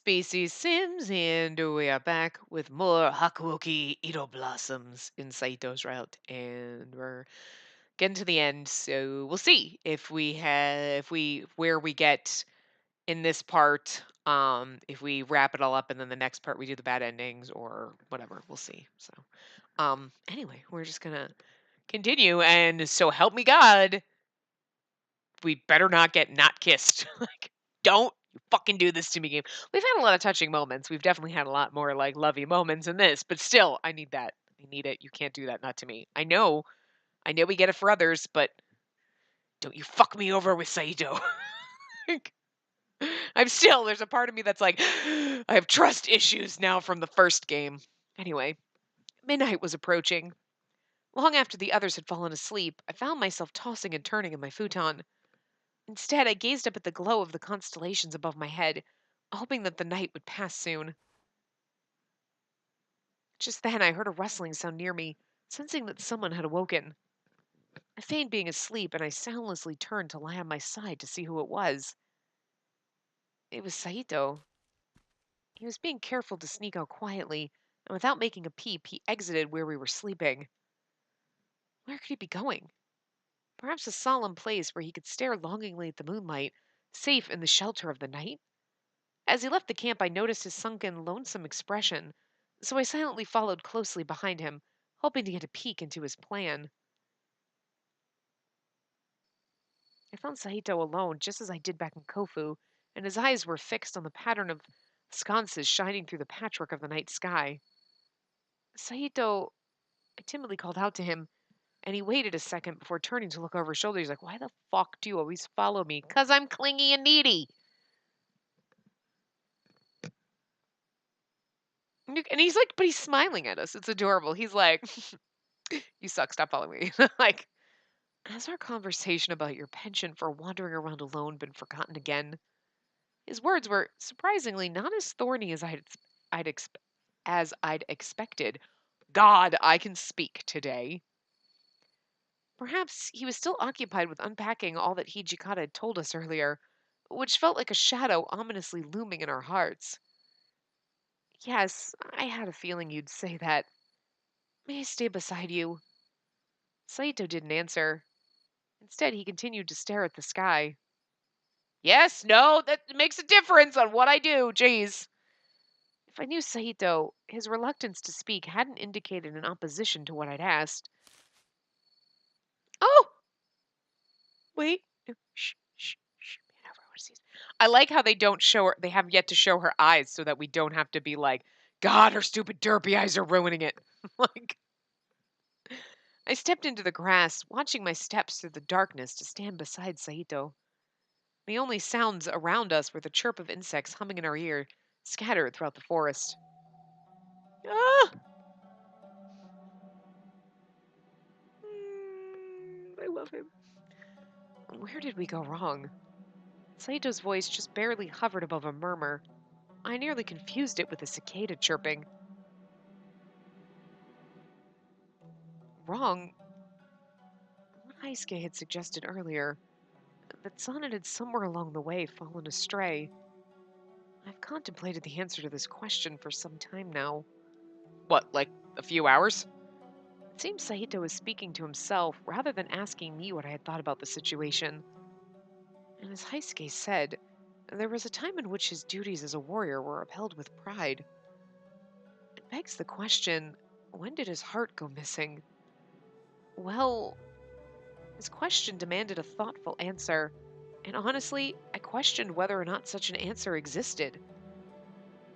Spacey Sims, and we are back with more Hakuoki Ito Blossoms in Saito's route, and we're getting to the end. So we'll see if we where we get in this part. If we wrap it all up, and then the next part we do the bad endings or whatever. We'll see. So, anyway, we're just gonna continue, and so help me God, we better not get not kissed. Like, don't you fucking do this to me, game. We've had a lot of touching moments. We've definitely had a lot more like lovey moments in this, but still, I need that. I need it. You can't do that, not to me. I know we get it for others, but don't you fuck me over with Saito. Like, there's a part of me that's like, I have trust issues now from the first game. Anyway, midnight was approaching. Long after the others had fallen asleep, I found myself tossing and turning in my futon. Instead, I gazed up at the glow of the constellations above my head, hoping that the night would pass soon. Just then, I heard a rustling sound near me, sensing that someone had awoken. I feigned being asleep, and I soundlessly turned to lie on my side to see who it was. It was Saito. He was being careful to sneak out quietly, and without making a peep, he exited where we were sleeping. Where could he be going? Perhaps a solemn place where he could stare longingly at the moonlight, safe in the shelter of the night? As he left the camp, I noticed his sunken, lonesome expression, so I silently followed closely behind him, hoping to get a peek into his plan. I found Saito alone, just as I did back in Kofu, and his eyes were fixed on the pattern of sconces shining through the patchwork of the night sky. Saito, I timidly called out to him, and he waited a second before turning to look over his shoulder. He's like, "Why the fuck do you always follow me?" "'Cause I'm clingy and needy." And he's like, but he's smiling at us. It's adorable. He's like, "You suck. Stop following me." Like, has our conversation about your penchant for wandering around alone been forgotten again? His words were surprisingly not as thorny as I'd exp- I'd expected. God, I can speak today. Perhaps he was still occupied with unpacking all that Hijikata had told us earlier, which felt like a shadow ominously looming in our hearts. Yes, I had a feeling you'd say that. May I stay beside you? Saito didn't answer. Instead, he continued to stare at the sky. Yes, no, that makes a difference on what I do. Jeez. If I knew Saito, his reluctance to speak hadn't indicated an opposition to what I'd asked. Oh, wait. No, shh, shh, shh. Man, everyone sees. I like how they don't show her. They have yet to show her eyes, so that we don't have to be like, God, her stupid derpy eyes are ruining it. Like, I stepped into the grass, watching my steps through the darkness to stand beside Saito. The only sounds around us were the chirp of insects humming in our ear, scattered throughout the forest. Ah! I love him. Where did we go wrong? Saito's voice just barely hovered above a murmur. I nearly confused it with a cicada chirping. Wrong? What Heisuke had suggested earlier, that Sonnet had somewhere along the way fallen astray. I've contemplated the answer to this question for some time now. What, like a few hours? It seems Saito was speaking to himself rather than asking me what I had thought about the situation. And as Heisuke said, there was a time in which his duties as a warrior were upheld with pride. It begs the question, when did his heart go missing? Well, his question demanded a thoughtful answer, and honestly, I questioned whether or not such an answer existed.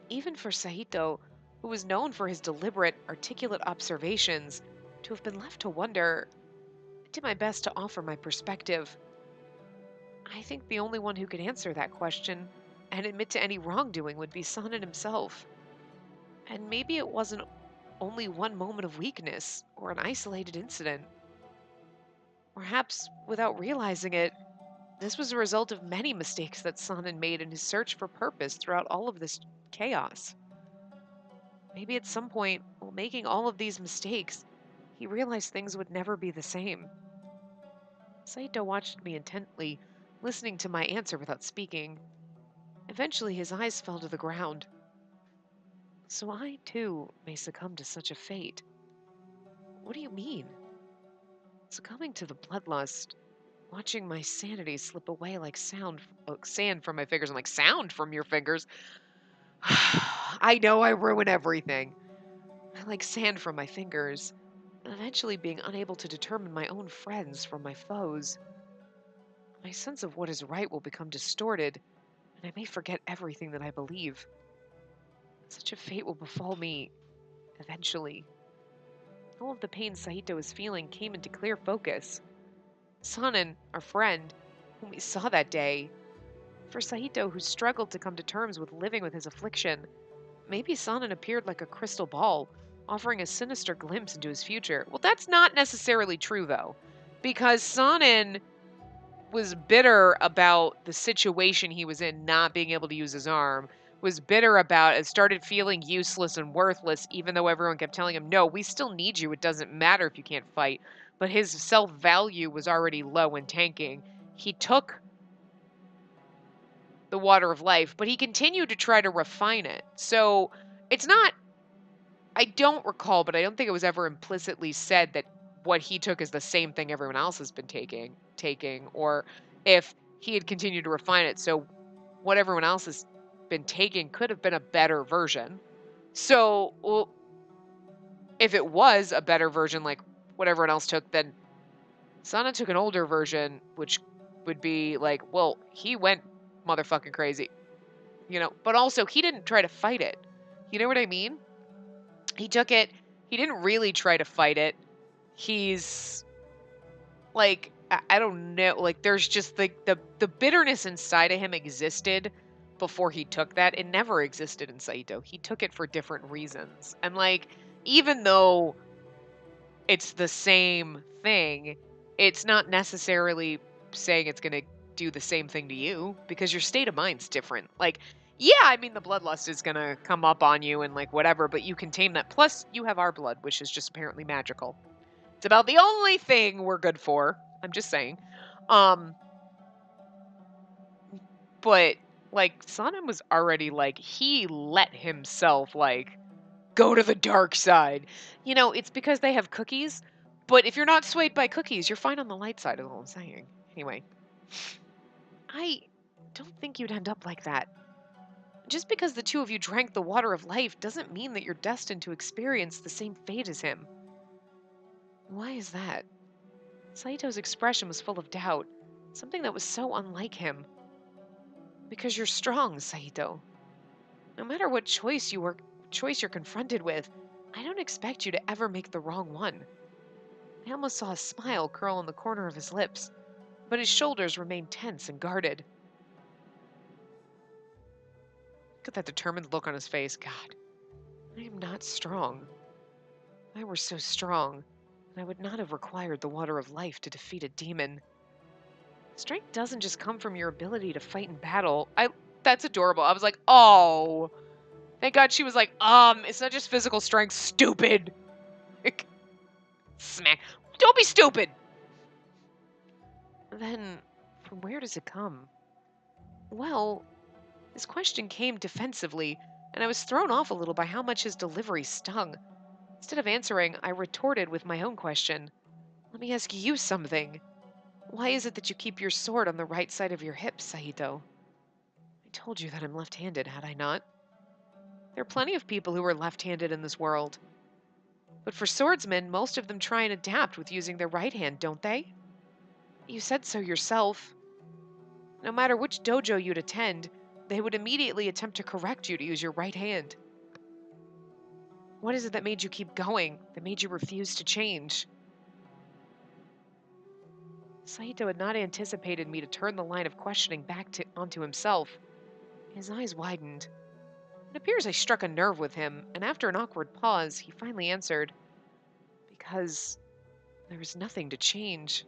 Even for Saito, who was known for his deliberate, articulate observations, to have been left to wonder, I did my best to offer my perspective. I think the only one who could answer that question and admit to any wrongdoing would be Sonnet himself. And maybe it wasn't only one moment of weakness or an isolated incident. Perhaps, without realizing it, this was a result of many mistakes that Sonnet made in his search for purpose throughout all of this chaos. Maybe at some point, while making all of these mistakes, he realized things would never be the same. Saito watched me intently, listening to my answer without speaking. Eventually, his eyes fell to the ground. So I, too, may succumb to such a fate. What do you mean? Succumbing to the bloodlust, watching my sanity slip away like sand from my fingers. I'm like, sound from your fingers? I know I ruin everything. I like sand from my fingers, and eventually being unable to determine my own friends from my foes. My sense of what is right will become distorted, and I may forget everything that I believe. Such a fate will befall me eventually. All of the pain Saito was feeling came into clear focus. Sanan, our friend, whom we saw that day. For Saito, who struggled to come to terms with living with his affliction, maybe Sanan appeared like a crystal ball, offering a sinister glimpse into his future. Well, that's not necessarily true, though, because Sanan was bitter about the situation he was in, not being able to use his arm, was bitter about it, started feeling useless and worthless, even though everyone kept telling him, no, we still need you. It doesn't matter if you can't fight. But his self value was already low and tanking. He took the water of life, but he continued to try to refine it. So it's not, I don't recall, but I don't think it was ever implicitly said that what he took is the same thing everyone else has been taking, or if he had continued to refine it. So what everyone else has been taking could have been a better version. So, well, if it was a better version, like what everyone else took, then Sana took an older version, which would be like, well, he went motherfucking crazy, but also he didn't try to fight it. You know what I mean? He took it, he didn't really try to fight it. He's like, I don't know, like there's just the bitterness inside of him existed before he took that. It never existed in Saito. He took it for different reasons. And like, even though it's the same thing, it's not necessarily saying it's going to do the same thing to you because your state of mind's different. Like, yeah, I mean, the bloodlust is going to come up on you and like whatever, but you can tame that. Plus, you have our blood, which is just apparently magical. It's about the only thing we're good for. I'm just saying. Um, but like, Sanem was already like, he let himself like go to the dark side. It's because they have cookies, but if you're not swayed by cookies, you're fine on the light side, is all I'm saying. Anyway, I don't think you'd end up like that. Just because the two of you drank the water of life doesn't mean that you're destined to experience the same fate as him. Why is that? Saito's expression was full of doubt, something that was so unlike him. Because you're strong, Saito. No matter what choice you're confronted with, I don't expect you to ever make the wrong one. I almost saw a smile curl on the corner of his lips, but his shoulders remained tense and guarded. Look at that determined look on his face. God, I am not strong. If I were so strong, then I would not have required the water of life to defeat a demon. Strength doesn't just come from your ability to fight in battle. That's adorable. I was like, oh, thank God she was like, it's not just physical strength, stupid. Smack. Don't be stupid. Then, from where does it come? Well, his question came defensively, and I was thrown off a little by how much his delivery stung. Instead of answering, I retorted with my own question. Let me ask you something. Why is it that you keep your sword on the right side of your hip, Saito? I told you that I'm left-handed, had I not? There are plenty of people who are left-handed in this world. But for swordsmen, most of them try and adapt with using their right hand, don't they? You said so yourself. No matter which dojo you'd attend, they would immediately attempt to correct you to use your right hand. What is it that made you keep going, that made you refuse to change? Saito had not anticipated me to turn the line of questioning onto himself. His eyes widened. It appears I struck a nerve with him, and after an awkward pause, he finally answered, Because there was nothing to change.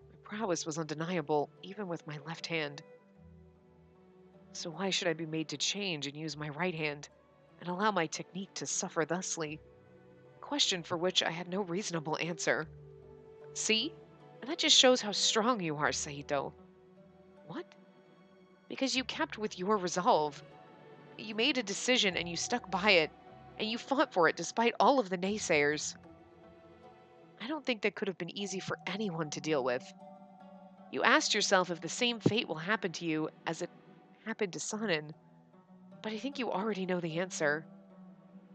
My prowess was undeniable, even with my left hand. So why should I be made to change and use my right hand, and allow my technique to suffer thusly? A question for which I had no reasonable answer. See? And that just shows how strong you are, Saito. What? Because you kept with your resolve. You made a decision and you stuck by it, and you fought for it despite all of the naysayers. I don't think that could have been easy for anyone to deal with. You asked yourself if the same fate will happen to you as it happened to Sonnen, but I think you already know the answer.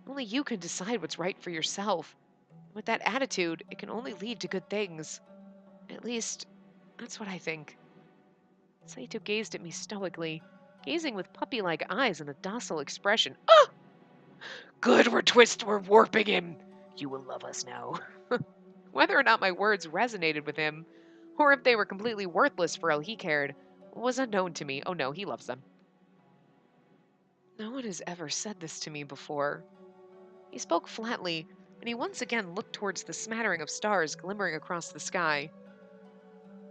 Only you can decide what's right for yourself. With that attitude, it can only lead to good things. At least, that's what I think. Saito gazed at me stoically, gazing with puppy-like eyes and a docile expression. Ah! Good, we're warping him. You will love us now. Whether or not my words resonated with him, or if they were completely worthless for all he cared, was unknown to me. Oh no, he loves them. No one has ever said this to me before. He spoke flatly, and he once again looked towards the smattering of stars glimmering across the sky.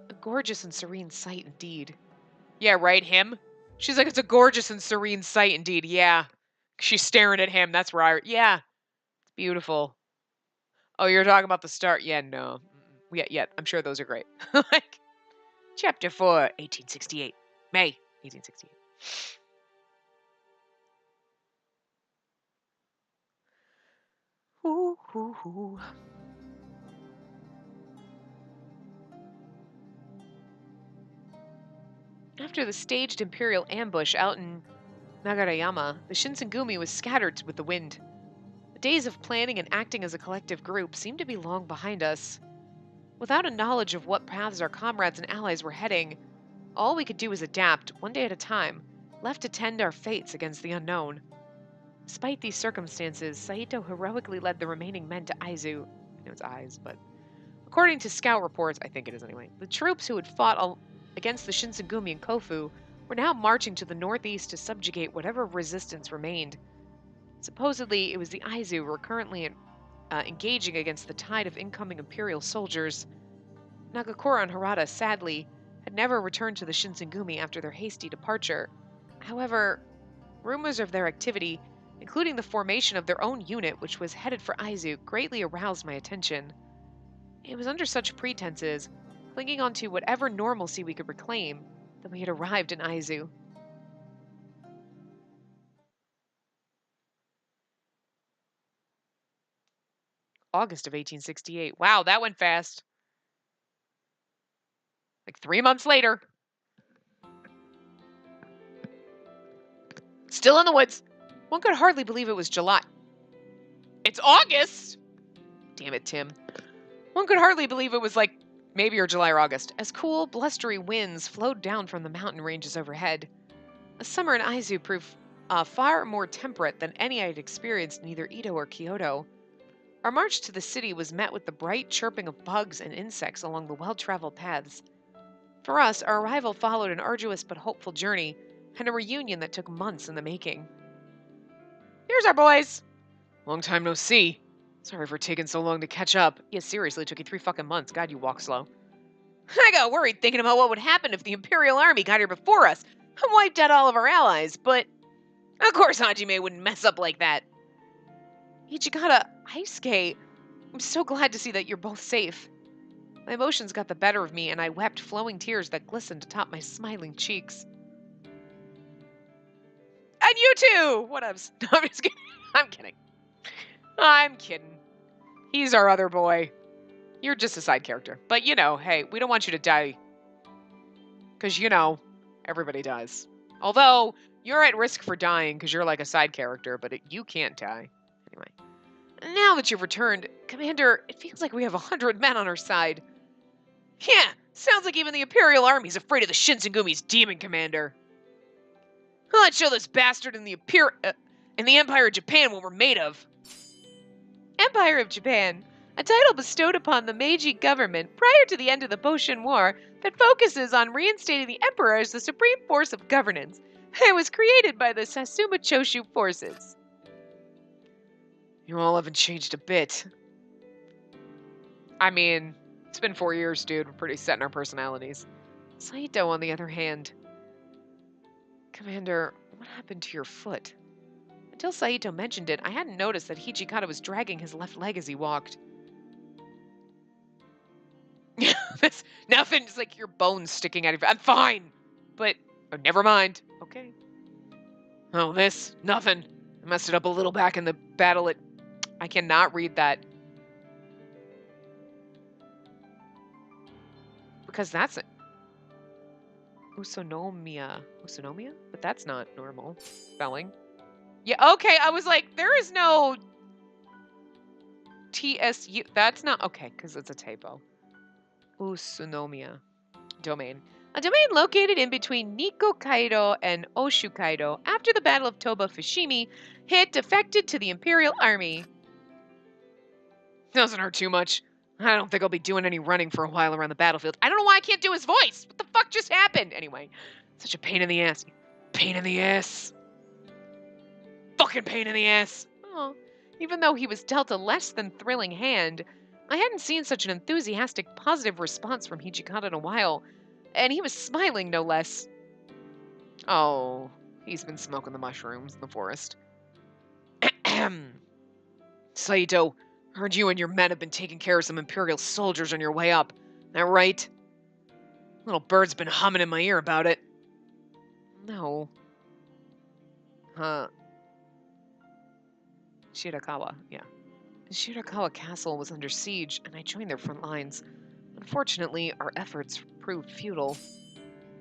A gorgeous and serene sight indeed. Yeah, right, him? She's like, it's a gorgeous and serene sight indeed. Yeah. She's staring at him. That's right. Yeah. It's beautiful. Oh, you're talking about the start? Yeah, no. Yeah, I'm sure those are great. Like, Chapter 4, 1868. May 1868. Ooh, ooh, ooh. After the staged imperial ambush out in Nagarayama, the Shinsengumi was scattered with the wind. The days of planning and acting as a collective group seemed to be long behind us. Without a knowledge of what paths our comrades and allies were heading, all we could do was adapt, one day at a time, left to tend our fates against the unknown. Despite these circumstances, Saito heroically led the remaining men to Aizu. I know it's Aiz, but according to scout reports, I think it is anyway, the troops who had fought against the Shinsengumi and Kofu were now marching to the northeast to subjugate whatever resistance remained. Supposedly, it was the Aizu who were currently engaging against the tide of incoming imperial soldiers. Nagakura and Harada, sadly, had never returned to the Shinsengumi after their hasty departure. However, rumors of their activity, including the formation of their own unit which was headed for Aizu, greatly aroused my attention. It was under such pretenses, clinging onto whatever normalcy we could reclaim, that we had arrived in Aizu. August of 1868. Wow, that went fast. Like 3 months later. Still in the woods. One could hardly believe it was July. It's August! Damn it, Tim. One could hardly believe it was like maybe or July or August, as cool, blustery winds flowed down from the mountain ranges overhead. A summer in Aizu proved far more temperate than any I had experienced in either Ito or Kyoto. Our march to the city was met with the bright chirping of bugs and insects along the well-traveled paths. For us, our arrival followed an arduous but hopeful journey, and a reunion that took months in the making. Here's our boys! Long time no see. Sorry for taking so long to catch up. Yeah, seriously, it took you 3 fucking months. God, you walk slow. I got worried thinking about what would happen if the Imperial Army got here before us and wiped out all of our allies, but of course Hajime wouldn't mess up like that. Ichigata, Heisuke, I'm so glad to see that you're both safe. My emotions got the better of me, and I wept flowing tears that glistened atop my smiling cheeks. And you too! Whatevs. No, I'm just kidding. I'm kidding. I'm kidding. He's our other boy. You're just a side character. But, hey, we don't want you to die. Because, everybody dies. Although, you're at risk for dying because you're like a side character, but you can't die. Anyway. Now that you've returned, Commander, it feels like we have 100 men on our side. Yeah, sounds like even the Imperial Army's afraid of the Shinsengumi's demon commander. Let's show this bastard in the Empire of Japan what we're made of. Empire of Japan, a title bestowed upon the Meiji government prior to the end of the Boshin War that focuses on reinstating the emperor as the supreme force of governance. It was created by the Satsuma Choshu forces. You all haven't changed a bit. I mean, it's been 4 years, dude. We're pretty set in our personalities. Saito, on the other hand. Commander, what happened to your foot? Until Saito mentioned it, I hadn't noticed that Hijikata was dragging his left leg as he walked. That's nothing. It's like your bones sticking out of your... I'm fine! But Oh, never mind. Okay. Oh, this? Nothing. I messed it up a little back in the battle at... I cannot read that. Because that's it. Usonomia. Usonomia? But that's not normal spelling. Yeah, okay, I was like, there is no TSU. That's not... Okay, because it's a typo. Usunomiya domain. A domain located in between Nikko Kaido and Oshu Kaido after the Battle of Toba Fushimi hit defected to the Imperial Army. Doesn't hurt too much. I don't think I'll be doing any running for a while around the battlefield. I don't know why I can't do his voice. What the fuck just happened? Anyway, such a pain in the ass. Pain in the ass. Fucking pain in the ass. Oh, even though he was dealt a less than thrilling hand, I hadn't seen such an enthusiastic, positive response from Hijikata in a while, and he was smiling no less. Oh, he's been smoking the mushrooms in the forest. Saito, heard you and your men have been taking care of some Imperial soldiers on your way up. That right? Little bird's been humming in my ear about it. No. Shirakawa, yeah. Shirakawa Castle was under siege, and I joined their front lines. Unfortunately, our efforts proved futile.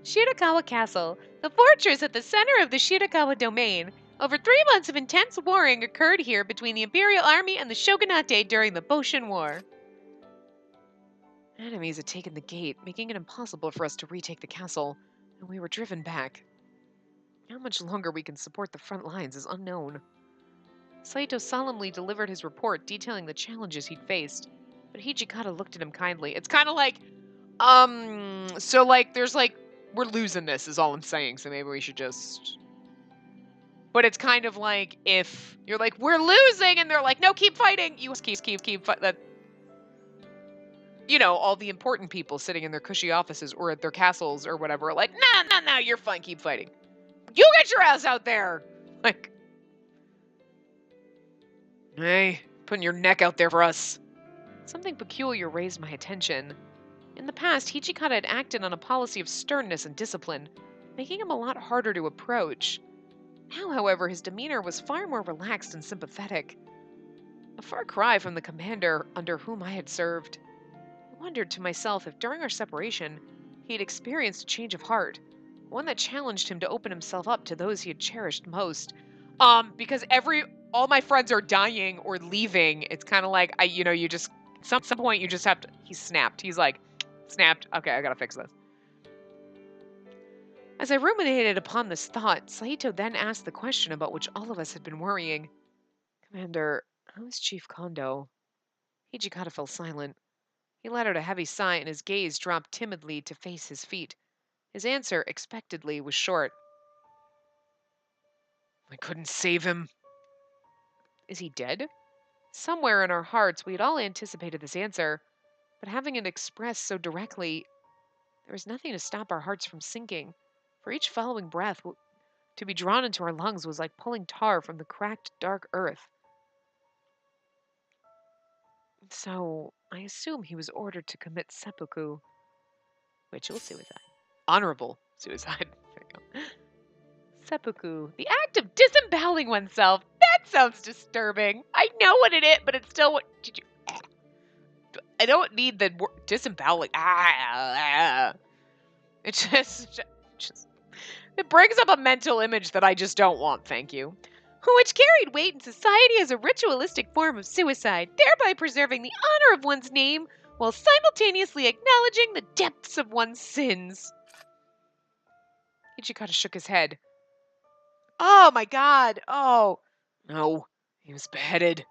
Shirakawa Castle, the fortress at the center of the Shirakawa domain. Over 3 months of intense warring occurred here between the Imperial Army and the Shogunate during the Boshin War. Enemies had taken the gate, making it impossible for us to retake the castle, and we were driven back. How much longer we can support the front lines is unknown. Saito solemnly delivered his report detailing the challenges he'd faced, but Hijikata looked at him kindly. It's kind of like, so like, there's like, we're losing this is all I'm saying, so maybe we should just... But it's kind of like if you're like, we're losing, and they're like, no, keep fighting. You keep fight that. You know, all the important people sitting in their cushy offices or at their castles or whatever are like, nah, you're fine, keep fighting. You get your ass out there. Like, hey, putting your neck out there for us. Something peculiar raised my attention. In the past, Hijikata had acted on a policy of sternness and discipline, making him a lot harder to approach. Now, however, his demeanor was far more relaxed and sympathetic. A far cry from the commander under whom I had served. I wondered to myself if during our separation he had experienced a change of heart, one that challenged him to open himself up to those he had cherished most. Because all my friends are dying or leaving. It's kind of like you just some point you just have to. He snapped. He's like, snapped. Okay, I gotta fix this. As I ruminated upon this thought, Saito then asked the question about which all of us had been worrying. Commander, how is Chief Kondo? Hijikata fell silent. He let out a heavy sigh and his gaze dropped timidly to face his feet. His answer, expectedly, was short. I couldn't save him. Is he dead? Somewhere in our hearts, we had all anticipated this answer, but having it expressed so directly, there was nothing to stop our hearts from sinking, for each following breath to be drawn into our lungs was like pulling tar from the cracked, dark earth. So, I assume he was ordered to commit seppuku. Ritual suicide. Honorable suicide. There you go. Seppuku. The act of disemboweling oneself. That sounds disturbing. I know what it is, but it's still what... Did you... I don't need the word disemboweling. It just... It brings up a mental image that I just don't want, thank you. Which carried weight in society as a ritualistic form of suicide, thereby preserving the honor of one's name while simultaneously acknowledging the depths of one's sins. Ichikata shook his head. Oh my god, oh. No, he was beheaded.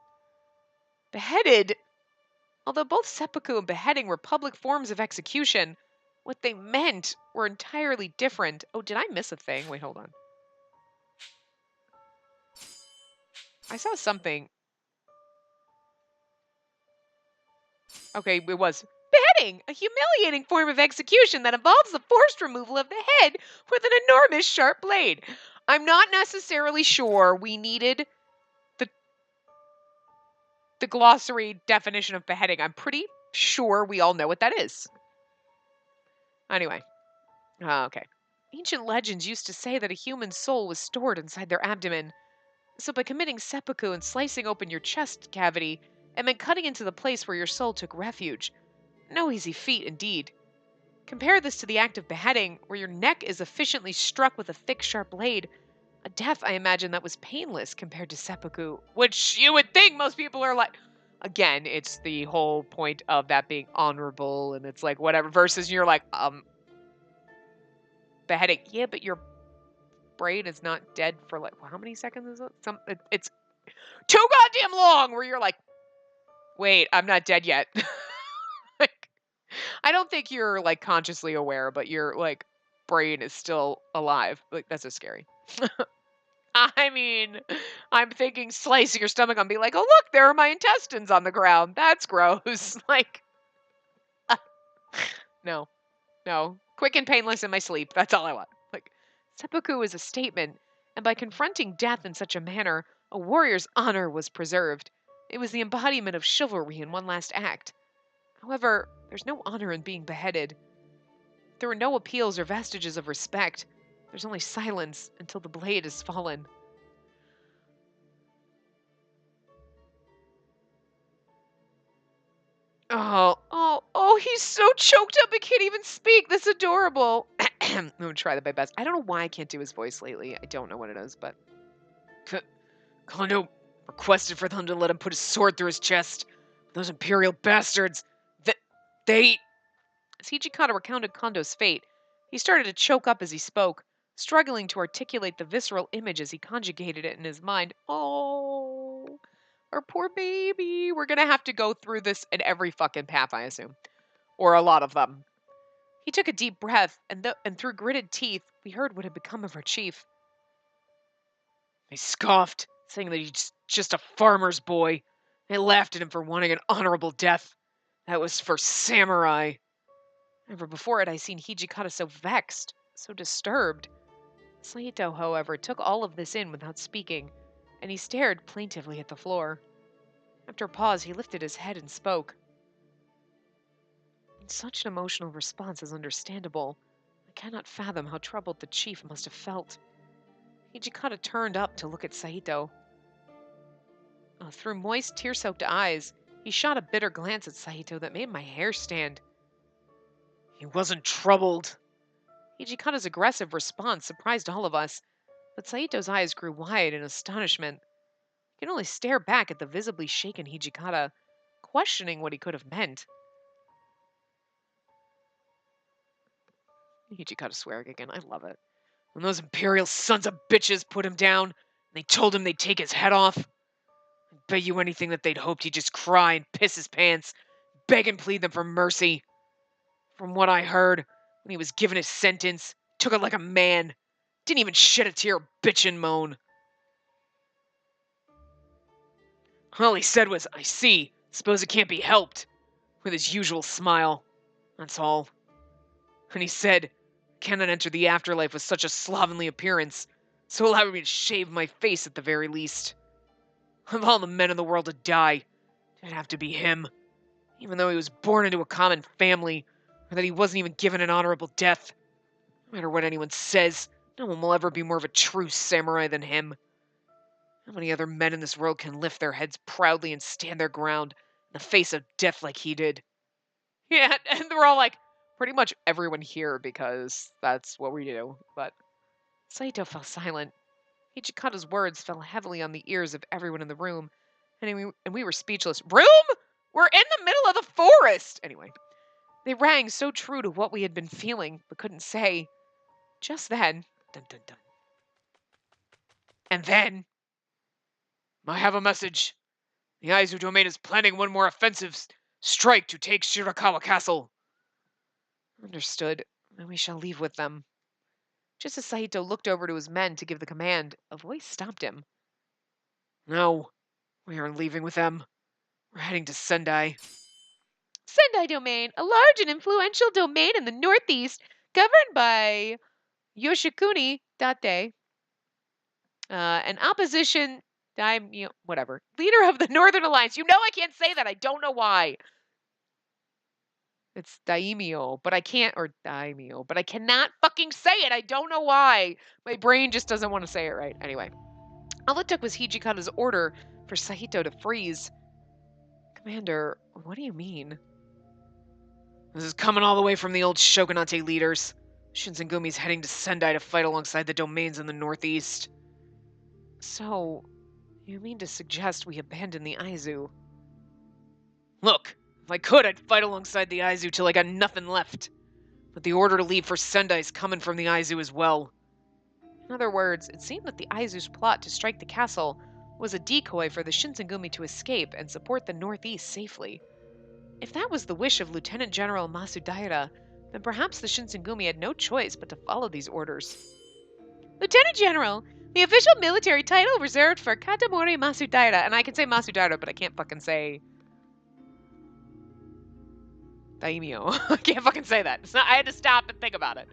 Beheaded? Although both seppuku and beheading were public forms of execution, what they meant were entirely different. Oh, did I miss a thing? Wait, hold on. I saw something. Okay, it was beheading, a humiliating form of execution that involves the forced removal of the head with an enormous sharp blade. I'm not necessarily sure we needed the glossary definition of beheading. I'm pretty sure we all know what that is. Anyway. Okay. Ancient legends used to say that a human soul was stored inside their abdomen. So by committing seppuku and slicing open your chest cavity, it meant cutting into the place where your soul took refuge. No easy feat indeed. Compare this to the act of beheading, where your neck is efficiently struck with a thick, sharp blade. A death, I imagine, that was painless compared to seppuku, which you would think most people are like. Again, it's the whole point of that being honorable, and it's like whatever. Versus you're like, beheading. Yeah, but your brain is not dead for like how many seconds is it? It's too goddamn long. Where you're like, wait, I'm not dead yet. Like, I don't think you're like consciously aware, but your like brain is still alive. Like that's so scary. I mean, I'm thinking slicing your stomach and be like, oh look, there are my intestines on the ground. That's gross. Like, no, no, quick and painless in my sleep. That's all I want. Like, seppuku is a statement, and by confronting death in such a manner, a warrior's honor was preserved. It was the embodiment of chivalry in one last act. However, there's no honor in being beheaded. There are no appeals or vestiges of respect. There's only silence until the blade has fallen. Oh, he's so choked up he can't even speak. That's adorable. I'm going to try my best. I don't know why I can't do his voice lately. I don't know what it is, but. Kondo requested for them to let him put his sword through his chest. Those Imperial bastards. They. As Hijikata recounted Kondo's fate, he started to choke up as he spoke, struggling to articulate the visceral image as he conjugated it in his mind. Oh, our poor baby. We're going to have to go through this in every fucking path, I assume. Or a lot of them. He took a deep breath, and through gritted teeth, we heard what had become of our chief. They scoffed, saying that he's just a farmer's boy. They laughed at him for wanting an honorable death. That was for samurai. Never before had I seen Hijikata so vexed, so disturbed. Saito, however, took all of this in without speaking, and he stared plaintively at the floor. After a pause, he lifted his head and spoke. Such an emotional response is understandable. I cannot fathom how troubled the chief must have felt. Hijikata turned up to look at Saito. Through moist, tear-soaked eyes, he shot a bitter glance at Saito that made my hair stand. He wasn't troubled. Hijikata's aggressive response surprised all of us, but Saito's eyes grew wide in astonishment. He could only stare back at the visibly shaken Hijikata, questioning what he could have meant. Hijikata swearing again. I love it. When those Imperial sons of bitches put him down, and they told him they'd take his head off, I'd bet you anything that they'd hoped he'd just cry and piss his pants, beg and plead them for mercy. From what I heard, when he was given his sentence, took it like a man. Didn't even shed a tear or bitch and moan. All he said was, I see, suppose it can't be helped, with his usual smile. That's all. And he said, cannot enter the afterlife with such a slovenly appearance, so allow me to shave my face at the very least. Of all the men in the world to die, it'd have to be him, even though he was born into a common family, or that he wasn't even given an honorable death. No matter what anyone says, no one will ever be more of a true samurai than him. How many other men in this world can lift their heads proudly and stand their ground in the face of death like he did? Yeah, and we're all like, pretty much everyone here, because that's what we do. But Saito fell silent. Ichikata's words fell heavily on the ears of everyone in the room, and we were speechless. Room? We're in the middle of the forest! Anyway, they rang so true to what we had been feeling, but couldn't say. Just then, dun dun dun. And then, I have a message. The Aizu domain is planning one more offensive strike to take Shirakawa Castle. Understood. Then we shall leave with them. Just as Saito looked over to his men to give the command, a voice stopped him. No, we aren't leaving with them. We're heading to Sendai. Sendai Domain, a large and influential domain in the northeast, governed by Yoshikuni Date, an opposition, whatever, leader of the Northern Alliance. You know I can't say that. I don't know why. It's daimyo, but I can't, or daimyo, but I cannot fucking say it. I don't know why. My brain just doesn't want to say it right. Anyway, all it took was Hijikata's order for Saito to freeze. Commander, what do you mean? This is coming all the way from the old Shogunate leaders. Shinsengumi's heading to Sendai to fight alongside the domains in the northeast. So, you mean to suggest we abandon the Aizu? Look, if I could, I'd fight alongside the Aizu till I got nothing left. But the order to leave for Sendai's coming from the Aizu as well. In other words, it seemed that the Aizu's plot to strike the castle was a decoy for the Shinsengumi to escape and support the northeast safely. If that was the wish of Lieutenant General Masudaira, then perhaps the Shinsengumi had no choice but to follow these orders. Lieutenant General, the official military title reserved for Katamori Masudaira, and I can say Masudaira, but I can't fucking say daimyo. I can't fucking say that. I had to stop and think about it.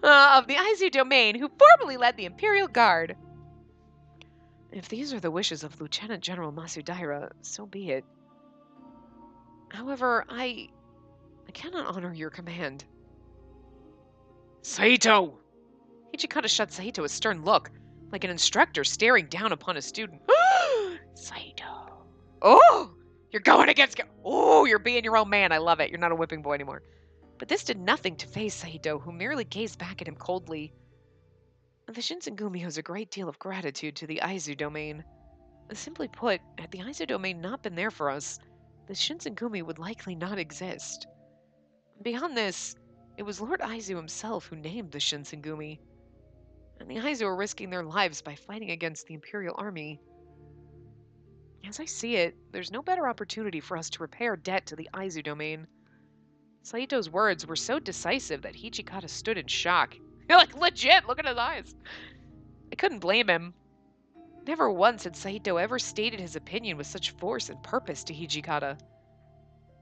Of the Aizu domain, who formerly led the Imperial Guard. If these are the wishes of Lieutenant General Masudaira, so be it. However, I cannot honor your command. Saito! Hijikata shot Saito a stern look, like an instructor staring down upon a student. Saito. Oh! You're going against... Oh, you're being your own man. I love it. You're not a whipping boy anymore. But this did nothing to faze Saito, who merely gazed back at him coldly. The Shinsengumi owes a great deal of gratitude to the Aizu domain. Simply put, had the Aizu domain not been there for us, the Shinsengumi would likely not exist. Beyond this, it was Lord Aizu himself who named the Shinsengumi. And the Aizu are risking their lives by fighting against the Imperial Army. As I see it, there's no better opportunity for us to repay our debt to the Aizu domain. Saito's words were so decisive that Hijikata stood in shock. Like, legit, look at his eyes. I couldn't blame him. Never once had Saito ever stated his opinion with such force and purpose to Hijikata.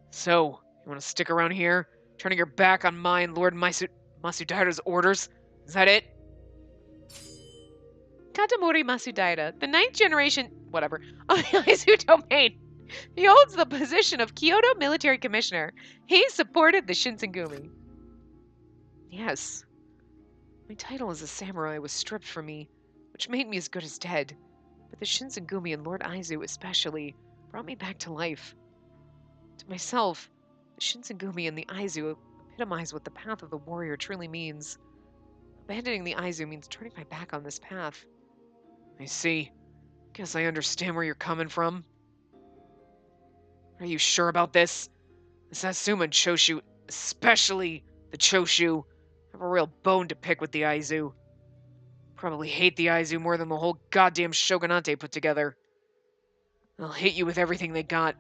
So, you want to stick around here, turning your back on mine, Lord Masudaira's orders? Is that it? Katamori Masudaira, the 9th generation, whatever, of the Aizu domain. He holds the position of Kyoto Military Commissioner. He supported the Shinsengumi. Yes. My title as a samurai was stripped from me, which made me as good as dead. But the Shinsengumi and Lord Aizu especially brought me back to life. To myself, the Shinsengumi and the Aizu epitomize what the path of the warrior truly means. Abandoning the Aizu means turning my back on this path. I see. Guess I understand where you're coming from. Are you sure about this? The Satsuma and Choshu, especially the Choshu, have a real bone to pick with the Aizu. Probably hate the Aizu more than the whole goddamn Shogunate put together. They'll hit you with everything they got.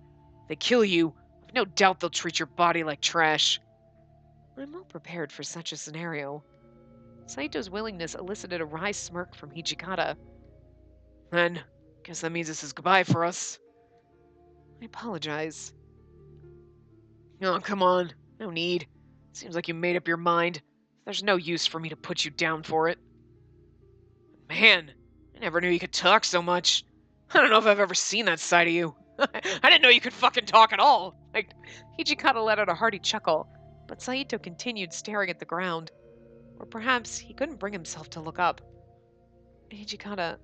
They kill you, I've no doubt they'll treat your body like trash. I'm well prepared for such a scenario. Saito's willingness elicited a wry smirk from Hijikata. Then, guess that means this is goodbye for us. I apologize. Oh, come on. No need. Seems like you made up your mind. There's no use for me to put you down for it. Man, I never knew you could talk so much. I don't know if I've ever seen that side of you. I didn't know you could fucking talk at all. Hijikata let out a hearty chuckle, but Saito continued staring at the ground. Or perhaps he couldn't bring himself to look up. Hijikata,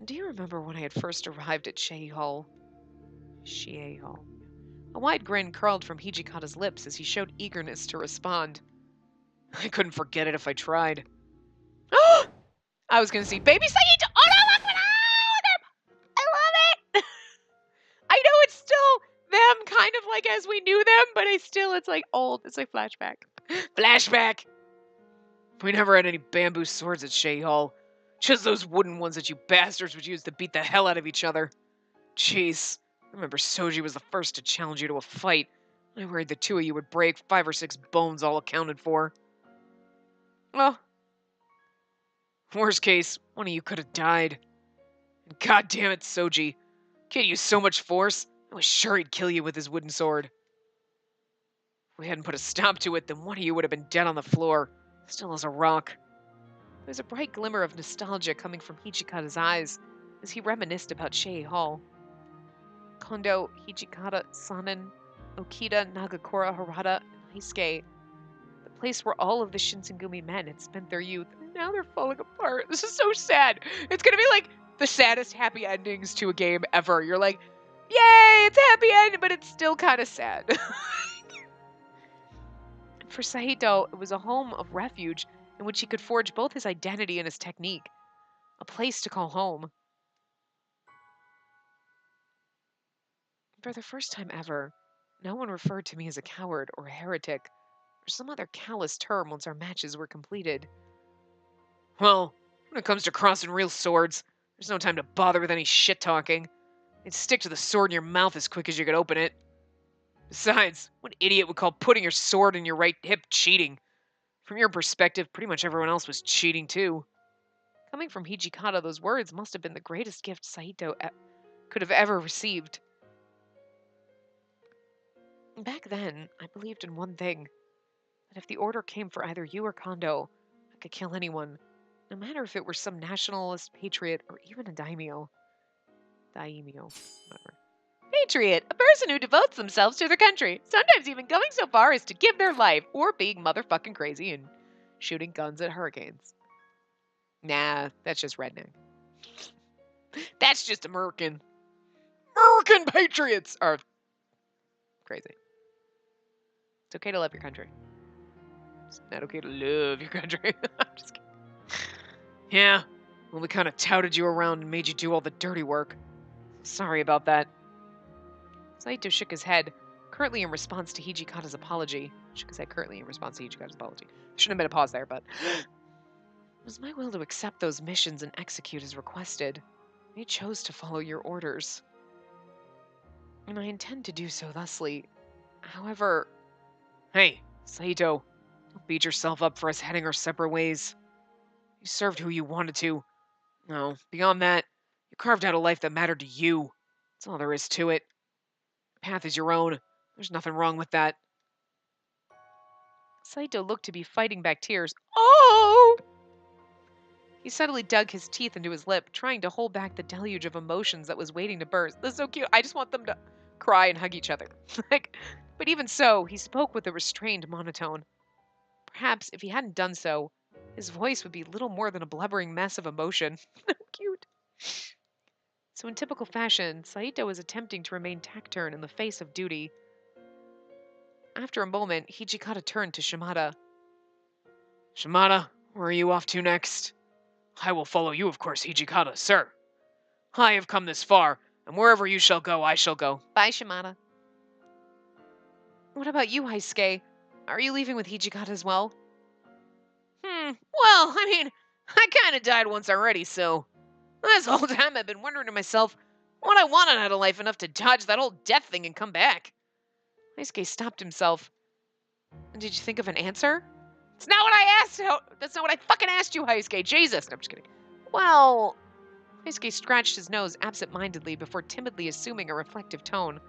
do you remember when I had first arrived at Shei Hall? Shie Hall. A wide grin curled from Hijikata's lips as he showed eagerness to respond. I couldn't forget it if I tried. I was gonna see Baby Saito! Oh no, look! I love it! I know it's still them, kind of like as we knew them, but it's like old. It's like flashback. Flashback! We never had any bamboo swords at Shei Hall. Just those wooden ones that you bastards would use to beat the hell out of each other. Jeez. I remember Soji was the first to challenge you to a fight. I worried the two of you would break 5 or 6 bones all accounted for. Well, worst case, one of you could have died. And God damn it, Soji. Kid used so much force, I was sure he'd kill you with his wooden sword. If we hadn't put a stop to it, then one of you would have been dead on the floor, still as a rock. There was a bright glimmer of nostalgia coming from Hijikata's eyes as he reminisced about Shei Hall. Kondo, Hijikata, Sanin, Okita, Nagakura, Harada, and Heisuke, the place where all of the Shinsengumi men had spent their youth, and now they're falling apart. This is so sad. It's gonna be like the saddest happy endings to a game ever. You're like, yay, it's happy ending, but it's still kind of sad. For Saito, it was a home of refuge in which he could forge both his identity and his technique. A place to call home. For the first time ever, no one referred to me as a coward or a heretic, or some other callous term once our matches were completed. Well, when it comes to crossing real swords, there's no time to bother with any shit-talking. You'd stick to the sword in your mouth as quick as you could open it. Besides, what idiot would call putting your sword in your right hip cheating? From your perspective, pretty much everyone else was cheating too. Coming from Hijikata, those words must have been the greatest gift Saito could have ever received. Back then, I believed in one thing, that if the order came for either you or Kondo, I could kill anyone, no matter if it were some nationalist, patriot, or even a daimyo. Daimyo, whatever. Patriot, a person who devotes themselves to their country, sometimes even going so far as to give their life, or being motherfucking crazy and shooting guns at hurricanes. Nah, that's just redneck. That's just American. American patriots are crazy. It's okay to love your country. It's not okay to love your country. I'm just kidding. Yeah, well, we kind of touted you around and made you do all the dirty work. Sorry about that. Saito shook his head, currently in response to Hijikata's apology. Shook his head currently in response to Hijikata's apology. Shouldn't have been a pause there, but... It was my will to accept those missions and execute as requested. I chose to follow your orders. And I intend to do so thusly. However... Hey, Saito, don't beat yourself up for us heading our separate ways. You served who you wanted to. No, beyond that, you carved out a life that mattered to you. That's all there is to it. The path is your own. There's nothing wrong with that. Saito looked to be fighting back tears. Oh! He suddenly dug his teeth into his lip, trying to hold back the deluge of emotions that was waiting to burst. That's so cute. I just want them to cry and hug each other. But even so, he spoke with a restrained monotone. Perhaps if he hadn't done so, his voice would be little more than a blubbering mess of emotion. Cute. So in typical fashion, Saito was attempting to remain taciturn in the face of duty. After a moment, Hijikata turned to Shimada. Shimada, where are you off to next? I will follow you, of course, Hijikata, sir. I have come this far, and wherever you shall go, I shall go. Bye, Shimada. What about you, Heisuke? Are you leaving with Hijikata as well? Well, I mean, I kind of died once already, so... This whole time I've been wondering to myself what I wanted out of life enough to dodge that whole death thing and come back. Heisuke stopped himself. Did you think of an answer? It's not what I asked. That's not what I fucking asked you, Heisuke. Jesus. No, I'm just kidding. Well... Heisuke scratched his nose absent-mindedly before timidly assuming a reflective tone.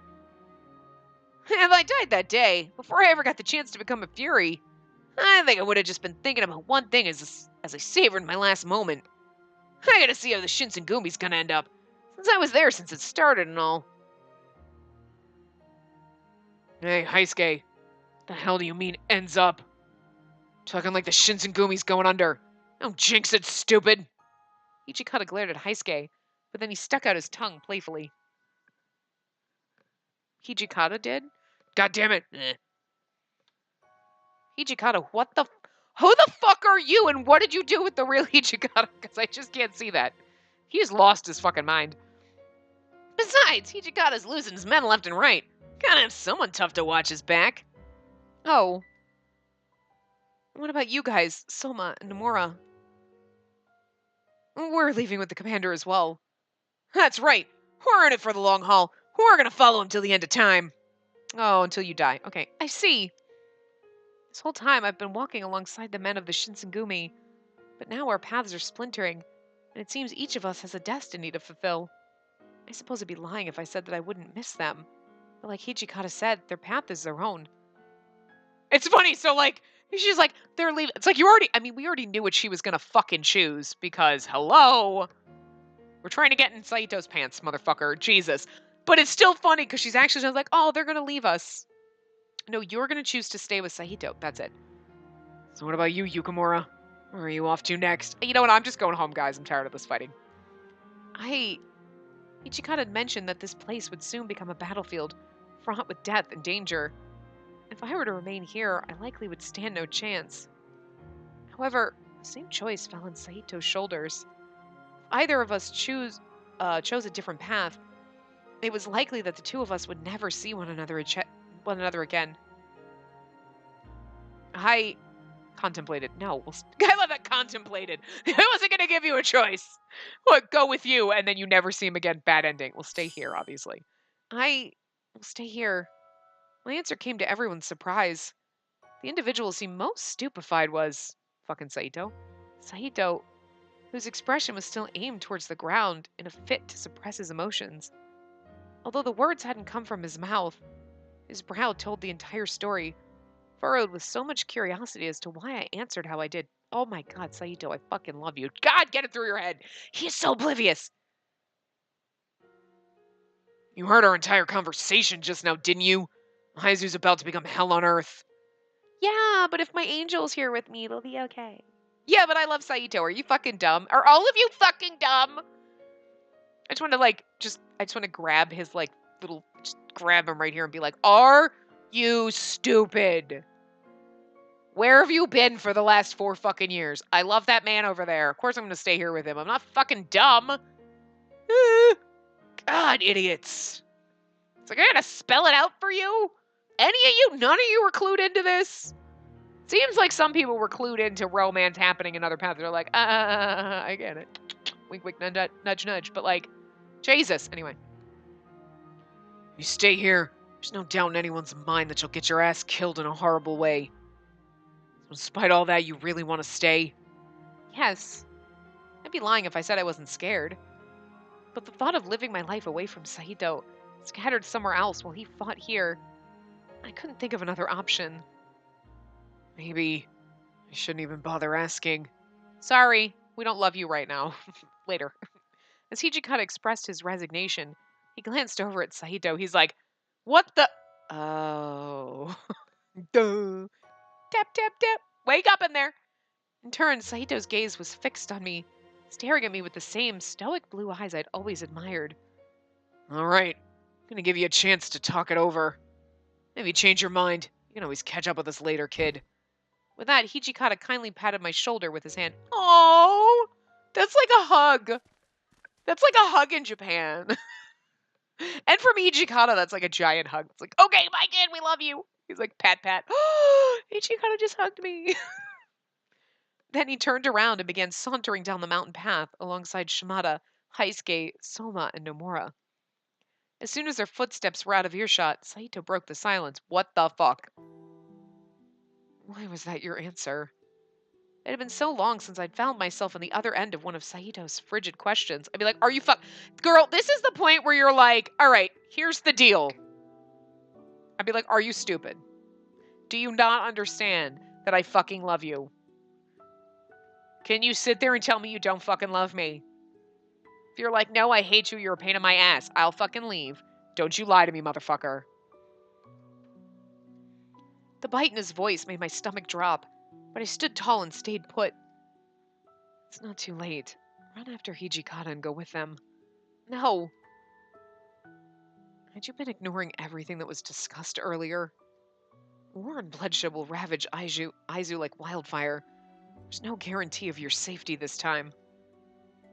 If I died that day, before I ever got the chance to become a Fury, I think I would have just been thinking about one thing as I savored my last moment. I gotta see how the Shinsengumi's gonna end up, since I was there since it started and all. Hey, Heisuke, the hell do you mean ends up? Talking like the Shinsengumi's going under. Don't jinx it, stupid. Ichikata glared at Heisuke, but then he stuck out his tongue playfully. Hijikata did? God damn it. Hijikata, what the... Who the fuck are you, and what did you do with the real Hijikata? Because I just can't see that. He's lost his fucking mind. Besides, Hijikata's losing his men left and right. Gotta have someone tough to watch his back. Oh. What about you guys, Soma and Nomura? We're leaving with the commander as well. That's right. We're in it for the long haul. We're gonna follow him till the end of time. Oh, until you die. Okay, I see. This whole time I've been walking alongside the men of the Shinsengumi, but now our paths are splintering, and it seems each of us has a destiny to fulfill. I suppose it'd be lying if I said that I wouldn't miss them, but like Hijikata said, their path is their own. It's funny, so like, she's like, they're leaving. It's like we already knew what she was gonna fucking choose, because, hello? We're trying to get in Saito's pants, motherfucker. Jesus. But it's still funny, because she's actually just like, oh, they're gonna leave us. No, you're going to choose to stay with Saito. That's it. So what about you, Yukimura? Where are you off to next? You know what? I'm just going home, guys. I'm tired of this fighting. Ichikata had mentioned that this place would soon become a battlefield, fraught with death and danger. If I were to remain here, I likely would stand no chance. However, the same choice fell on Saito's shoulders. If either of us chose a different path, it was likely that the two of us would never see one another again. I contemplated. No, I love that contemplated. I wasn't going to give you a choice. What, go with you, and then you never see him again. Bad ending. We'll stay here, obviously. I will stay here. My answer came to everyone's surprise. The individual who seemed most stupefied was fucking Saito. Saito, whose expression was still aimed towards the ground in a fit to suppress his emotions. Although the words hadn't come from his mouth, his brow told the entire story, furrowed with so much curiosity as to why I answered how I did. Oh my god, Saito, I fucking love you. God, get it through your head. He's so oblivious. You heard our entire conversation just now, didn't you? Aizu's about to become hell on earth. Yeah, but if my angel's here with me, it'll be okay. Yeah, but I love Saito. Are you fucking dumb? Are all of you fucking dumb? I just want to grab his, just grab him right here and be like, are you stupid? Where have you been for the last 4 fucking years? I love that man over there. Of course I'm going to stay here with him. I'm not fucking dumb. God, idiots. It's like, I gotta spell it out for you? None of you were clued into this? Seems like some people were clued into romance happening in other paths. They're like, I get it. Wink, wink, nudge, nudge. But, Jesus. Anyway. You stay here. There's no doubt in anyone's mind that you'll get your ass killed in a horrible way. So despite all that, you really want to stay? Yes. I'd be lying if I said I wasn't scared. But the thought of living my life away from Saito, scattered somewhere else while he fought here, I couldn't think of another option. Maybe I shouldn't even bother asking. Sorry, we don't love you right now. Later. As Hijikata expressed his resignation, he glanced over at Saito. He's like, what the? Oh. Duh. Tap, tap, tap. Wake up in there. In turn, Saito's gaze was fixed on me, staring at me with the same stoic blue eyes I'd always admired. All right. I'm going to give you a chance to talk it over. Maybe change your mind. You can always catch up with us later, kid. With that, Hijikata kindly patted my shoulder with his hand. Oh, that's like a hug. That's like a hug in Japan. And from Hijikata, that's like a giant hug. It's like, okay, my kid, we love you. He's like, pat, pat. Oh, Hijikata just hugged me. Then he turned around and began sauntering down the mountain path alongside Shimada, Heisuke, Soma, and Nomura. As soon as their footsteps were out of earshot, Saito broke the silence. What the fuck? Why was that your answer? It had been so long since I'd found myself on the other end of one of Saito's frigid questions. I'd be like, are you Girl, this is the point where you're like, all right, here's the deal. I'd be like, are you stupid? Do you not understand that I fucking love you? Can you sit there and tell me you don't fucking love me? If you're like, no, I hate you, you're a pain in my ass, I'll fucking leave. Don't you lie to me, motherfucker. The bite in his voice made my stomach drop, but I stood tall and stayed put. It's not too late. Run after Hijikata and go with them. No. Had you been ignoring everything that was discussed earlier? War and bloodshed will ravage Aizu like wildfire. There's no guarantee of your safety this time.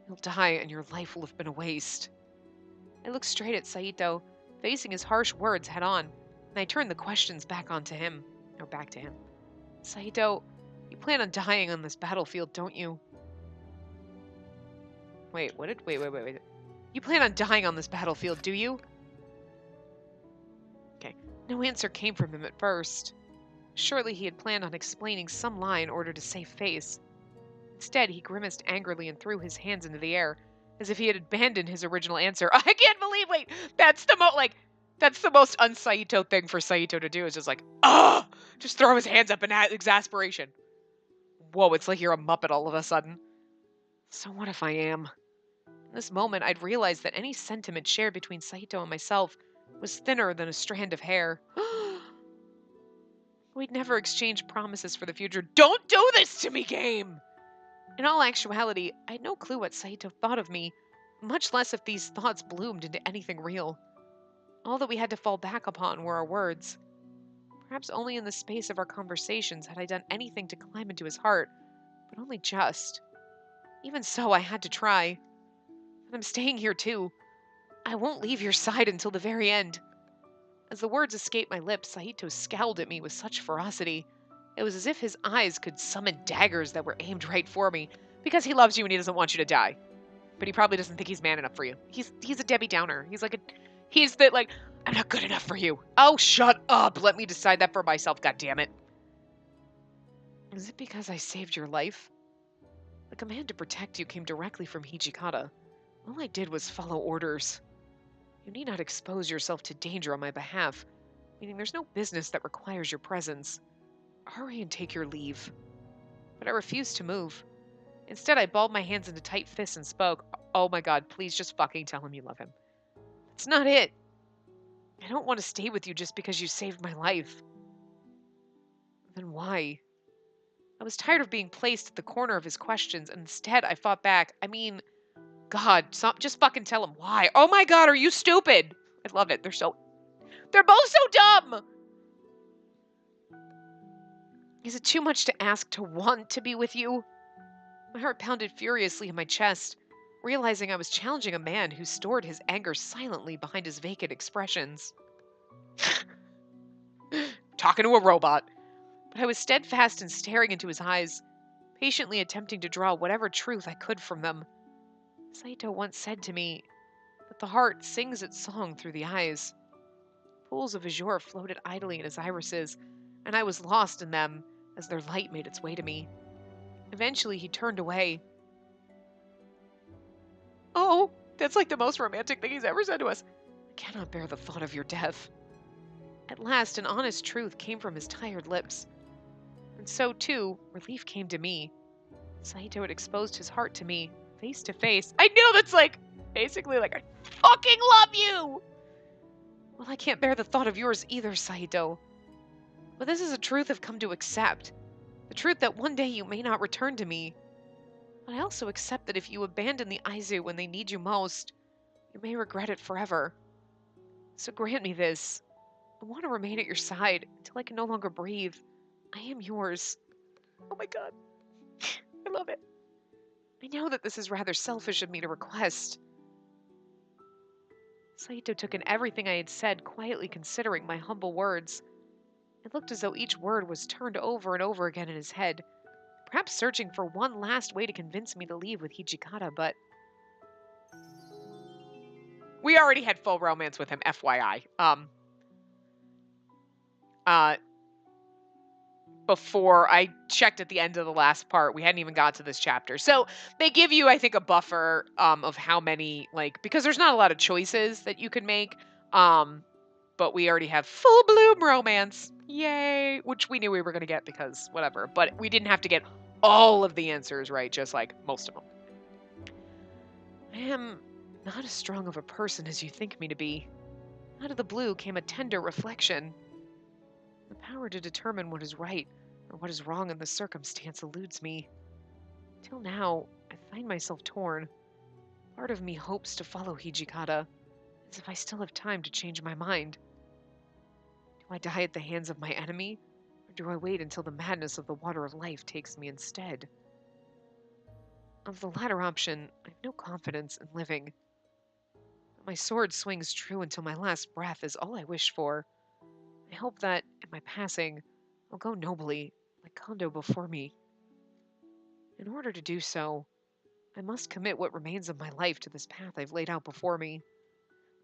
You'll die and your life will have been a waste. I looked straight at Saito, facing his harsh words head on, and I turned the questions back to him. Saito, you plan on dying on this battlefield, don't you? Wait. You plan on dying on this battlefield, do you? Okay. No answer came from him at first. Surely he had planned on explaining some lie in order to save face. Instead, he grimaced angrily and threw his hands into the air, as if he had abandoned his original answer. I can't believe, that's the most un-Saito thing for Saito to do, is just just throw his hands up in exasperation. Whoa, it's like you're a Muppet all of a sudden. So what if I am? In this moment, I'd realized that any sentiment shared between Saito and myself was thinner than a strand of hair. We'd never exchanged promises for the future. Don't do this to me, game! In all actuality, I had no clue what Saito thought of me, much less if these thoughts bloomed into anything real. All that we had to fall back upon were our words. Perhaps only in the space of our conversations had I done anything to climb into his heart, but only just. Even so, I had to try. And I'm staying here too. I won't leave your side until the very end. As the words escaped my lips, Saito scowled at me with such ferocity. It was as if his eyes could summon daggers that were aimed right for me, because he loves you and he doesn't want you to die. But he probably doesn't think he's man enough for you. He's a Debbie Downer. He's the, like, I'm not good enough for you. Oh, shut up. Let me decide that for myself, goddammit. Is it because I saved your life? The command to protect you came directly from Hijikata. All I did was follow orders. You need not expose yourself to danger on my behalf, meaning there's no business that requires your presence. Hurry and take your leave. But I refused to move. Instead, I balled my hands into tight fists and spoke. Oh my god, please just fucking tell him you love him. That's not it. I don't want to stay with you just because you saved my life. Then why? I was tired of being placed at the corner of his questions, and instead I fought back. I mean, God, just fucking tell him why. Oh my god, are you stupid? I love it. They're both so dumb! Is it too much to ask to want to be with you? My heart pounded furiously in my chest, realizing I was challenging a man who stored his anger silently behind his vacant expressions. Talking to a robot. But I was steadfast in staring into his eyes, patiently attempting to draw whatever truth I could from them. Saito once said to me that the heart sings its song through the eyes. Pools of azure floated idly in his irises, and I was lost in them as their light made its way to me. Eventually, he turned away. Oh, that's like the most romantic thing he's ever said to us. I cannot bear the thought of your death. At last, an honest truth came from his tired lips. And so, too, relief came to me. Saito had exposed his heart to me, face to face. I knew that's basically I fucking love you! Well, I can't bear the thought of yours either, Saito. But this is a truth I've come to accept. The truth that one day you may not return to me. But I also accept that if you abandon the Aizu when they need you most, you may regret it forever. So grant me this. I want to remain at your side until I can no longer breathe. I am yours. Oh my god. I love it. I know that this is rather selfish of me to request. Saito took in everything I had said, quietly considering my humble words. It looked as though each word was turned over and over again in his head, perhaps searching for one last way to convince me to leave with Hijikata, but we already had full romance with him, FYI. Before I checked at the end of the last part, we hadn't even got to this chapter. So they give you, I think, a buffer of how many, because there's not a lot of choices that you can make. But we already have full bloom romance. Yay! Which we knew we were going to get because whatever. But we didn't have to get all of the answers right, just most of them. I am not as strong of a person as you think me to be. Out of the blue came a tender reflection. The power to determine what is right or what is wrong in the circumstance eludes me. Till now, I find myself torn. Part of me hopes to follow Hijikata, as if I still have time to change my mind. Do I die at the hands of my enemy, or do I wait until the madness of the water of life takes me instead? Of the latter option, I have no confidence in living. But my sword swings true until my last breath is all I wish for. I hope that, in my passing, I'll go nobly, like Kondo before me. In order to do so, I must commit what remains of my life to this path I've laid out before me.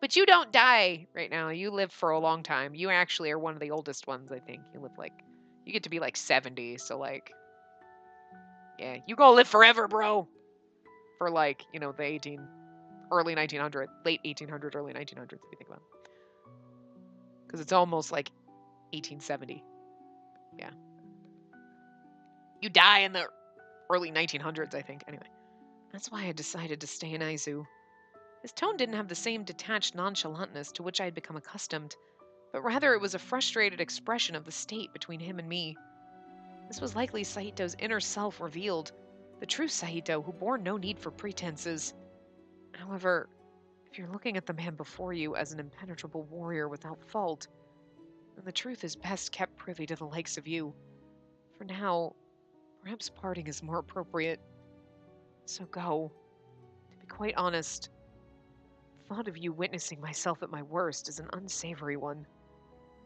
But you don't die right now. You live for a long time. You actually are one of the oldest ones, I think. You live you get to be 70, so yeah, you gonna live forever, bro. For the early 1900, late 1800, early 1900s, if you think about it. Because it's almost 1870. Yeah. You die in the early 1900s, I think. Anyway, that's why I decided to stay in Aizu. His tone didn't have the same detached nonchalantness to which I had become accustomed, but rather it was a frustrated expression of the state between him and me. This was likely Saito's inner self revealed, the true Saito who bore no need for pretenses. However, if you're looking at the man before you as an impenetrable warrior without fault, then the truth is best kept privy to the likes of you. For now, perhaps parting is more appropriate. So go. To be quite honest, the thought of you witnessing myself at my worst is an unsavory one.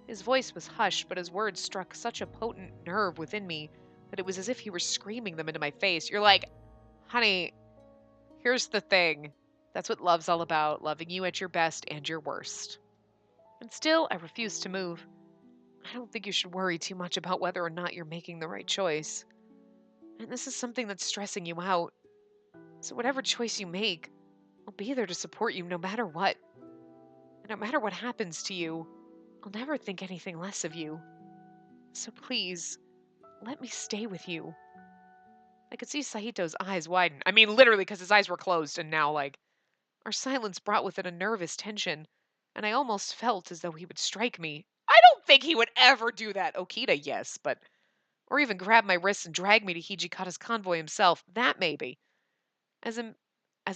His voice was hushed, but his words struck such a potent nerve within me that it was as if he were screaming them into my face. You're like, honey, here's the thing. That's what love's all about, loving you at your best and your worst. And still, I refused to move. I don't think you should worry too much about whether or not you're making the right choice. And this is something that's stressing you out. So whatever choice you make, I'll be there to support you no matter what. And no matter what happens to you, I'll never think anything less of you. So please, let me stay with you. I could see Saito's eyes widen. I mean, literally, because his eyes were closed, and now, our silence brought with it a nervous tension, and I almost felt as though he would strike me. I don't think he would ever do that. Okita, yes, but... Or even grab my wrists and drag me to Hijikata's convoy himself. That maybe. As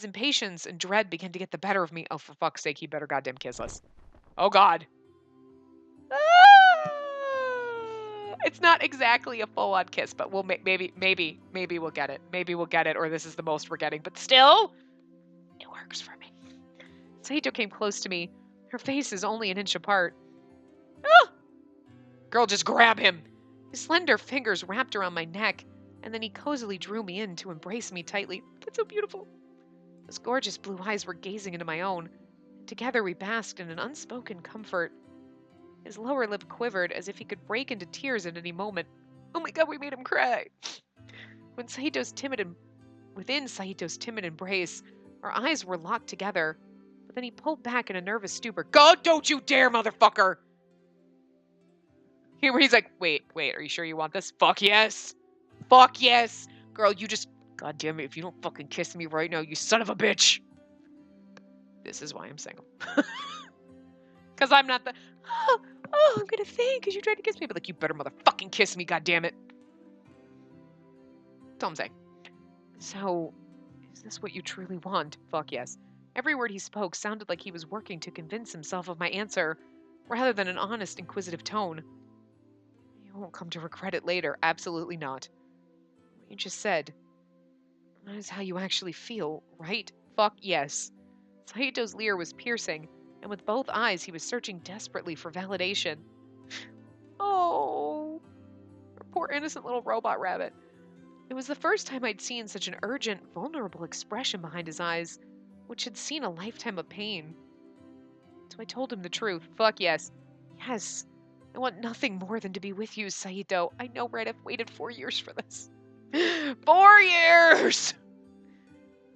impatience and dread began to get the better of me... Oh, for fuck's sake, he better goddamn kiss us. Oh, God. It's not exactly a full-on kiss, but we'll maybe we'll get it. Maybe we'll get it, or this is the most we're getting. But still, it works for me. Saito came close to me. Her face is only an inch apart. Ah! Girl, just grab him. His slender fingers wrapped around my neck, and then he cozily drew me in to embrace me tightly. That's so beautiful. His gorgeous blue eyes were gazing into my own. Together we basked in an unspoken comfort. His lower lip quivered as if he could break into tears at any moment. Oh my God, we made him cry. Within Saito's timid embrace, our eyes were locked together, but then he pulled back in a nervous stupor. God, don't you dare, motherfucker! He's like, wait, are you sure you want this? Fuck yes! Fuck yes! Girl, you just... God damn it, if you don't fucking kiss me right now, you son of a bitch! This is why I'm single. Because I'm not the... Oh, I'm gonna think because you tried to kiss me. But you better motherfucking kiss me, goddammit. That's all I'm saying. So, is this what you truly want? Fuck yes. Every word he spoke sounded like he was working to convince himself of my answer, rather than an honest, inquisitive tone. You won't come to regret it later. Absolutely not. What you just said, that is how you actually feel, right? Fuck yes. Saito's leer was piercing, and with both eyes he was searching desperately for validation. Oh, poor innocent little robot rabbit. It was the first time I'd seen such an urgent, vulnerable expression behind his eyes, which had seen a lifetime of pain. So I told him the truth. Fuck yes. Yes. I want nothing more than to be with you, Saito. I know, right? I've waited 4 years for this. 4 years!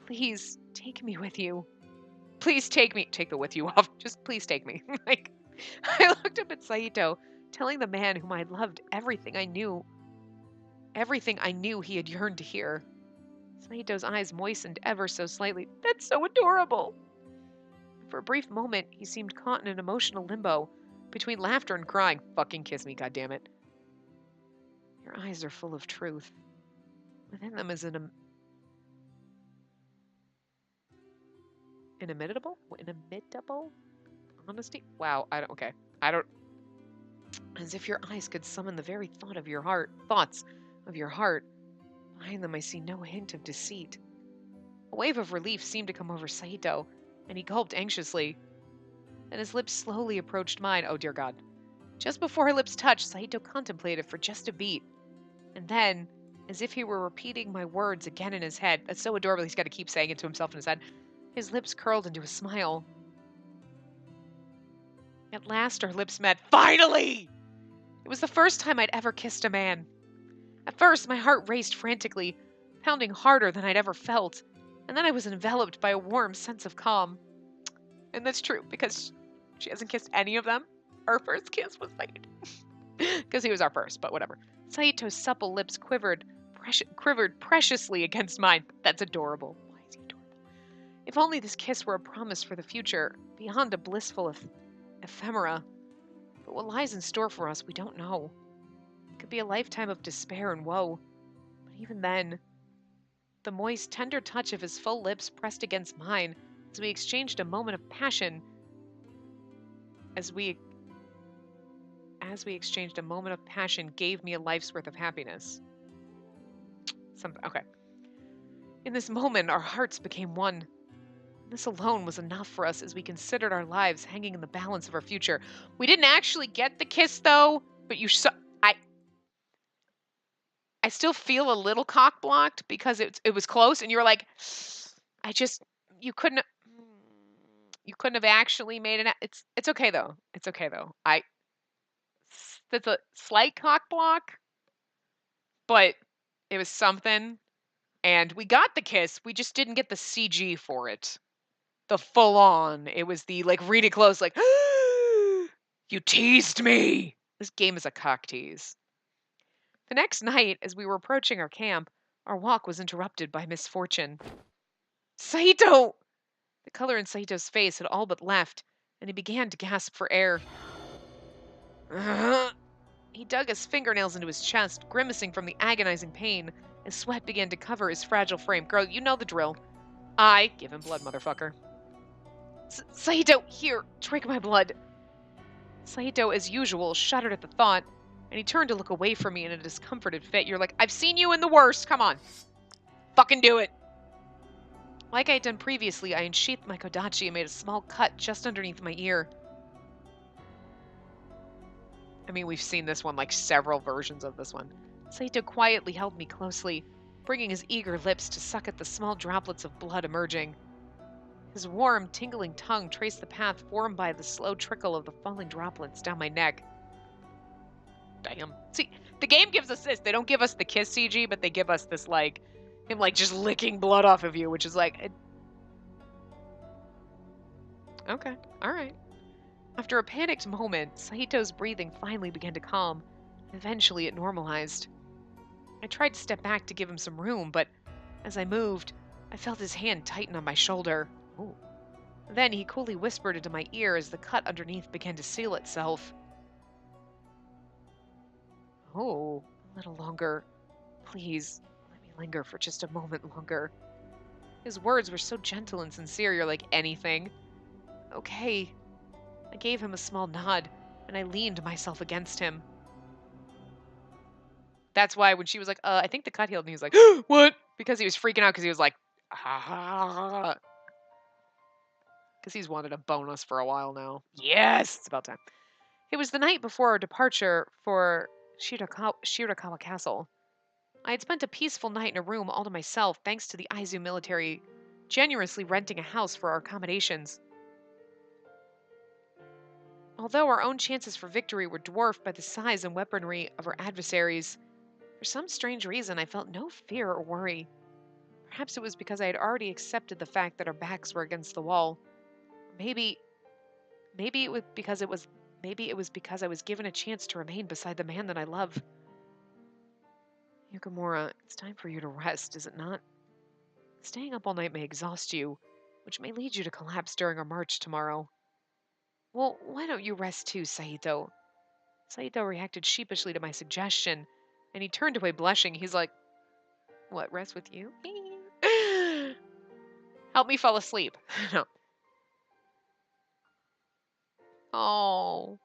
Please, take me with you. Please take me. Take the with you off. Just please take me. I looked up at Saito, telling the man whom I had loved everything I knew he had yearned to hear. Saito's eyes moistened ever so slightly. That's so adorable. For a brief moment, he seemed caught in an emotional limbo, between laughter and crying. Fucking kiss me, goddammit. Your eyes are full of truth. Within them is an inimitable honesty. Wow, okay. I don't. As if your eyes could summon the very thoughts of your heart. Behind them, I see no hint of deceit. A wave of relief seemed to come over Saito, and he gulped anxiously. Then his lips slowly approached mine. Oh, dear God. Just before our lips touched, Saito contemplated for just a beat. And then, as if he were repeating my words again in his head, that's so adorable, he's got to keep saying it to himself in his head, his lips curled into a smile. At last, our lips met. Finally! It was the first time I'd ever kissed a man. At first, my heart raced frantically, pounding harder than I'd ever felt, and then I was enveloped by a warm sense of calm. And that's true, because she hasn't kissed any of them. Our first kiss was Saito. Because he was our first, but whatever. Saito's supple lips quivered preciously against mine. That's adorable. Why is he adorable? If only this kiss were a promise for the future, beyond a blissful ephemera. But what lies in store for us, we don't know. It could be a lifetime of despair and woe. But even then, the moist, tender touch of his full lips pressed against mine as we exchanged a moment of passion, as we exchanged a moment of passion, gave me a life's worth of happiness. Okay. In this moment, our hearts became one. This alone was enough for us as we considered our lives hanging in the balance of our future. We didn't actually get the kiss, though, but you saw. I still feel a little cock blocked because it was close, and you were like, I just you couldn't have actually made it. It's okay though. It's okay though. That's a slight cock block, but it was something. And we got the kiss. We just didn't get the CG for it. The full on. It was the like really close, like you teased me. This game is a cock tease. The next night, as we were approaching our camp, our walk was interrupted by misfortune. Saito! The color in Saito's face had all but left, and he began to gasp for air. He dug his fingernails into his chest, grimacing from the agonizing pain, as sweat began to cover his fragile frame. Girl, you know the drill. I give him blood, motherfucker. Saito, here, drink my blood. Saito, as usual, shuddered at the thought, and he turned to look away from me in a discomforted fit. You're like, I've seen you in the worst. Come on. Fucking do it. Like I had done previously, I unsheathed my kodachi and made a small cut just underneath my ear. I mean, we've seen this one, like several versions of this one. Saito quietly held me closely, bringing his eager lips to suck at the small droplets of blood emerging. His warm, tingling tongue traced the path formed by the slow trickle of the falling droplets down my neck. Damn. See, the game gives us this. They don't give us the kiss CG, but they give us this, like, him, like, just licking blood off of you, which is like... Okay, alright. After a panicked moment, Saito's breathing finally began to calm, and eventually it normalized. I tried to step back to give him some room, but as I moved, I felt his hand tighten on my shoulder. Ooh. Then he coolly whispered into my ear as the cut underneath began to seal itself. Oh, a little longer. Please, let me linger for just a moment longer. His words were so gentle and sincere, you're like, anything? Okay. I gave him a small nod, and I leaned myself against him. That's why when she was like, I think the cut healed, and he was like, what? Because he was freaking out because he was like, ah. Because he's wanted a bonus for a while now. Yes! It's about time. It was the night before our departure for Shirakawa Castle. I had spent a peaceful night in a room all to myself thanks to the Aizu military generously renting a house for our accommodations. Although our own chances for victory were dwarfed by the size and weaponry of our adversaries, for some strange reason I felt no fear or worry. Perhaps it was because I had already accepted the fact that our backs were against the wall. Maybe it was because I was given a chance to remain beside the man that I love. Yukimura, it's time for you to rest, is it not? Staying up all night may exhaust you, which may lead you to collapse during our march tomorrow. Well, why don't you rest too, Saito? Saito reacted sheepishly to my suggestion, and he turned away blushing. He's like, what, rest with you? Help me fall asleep. No. Oh.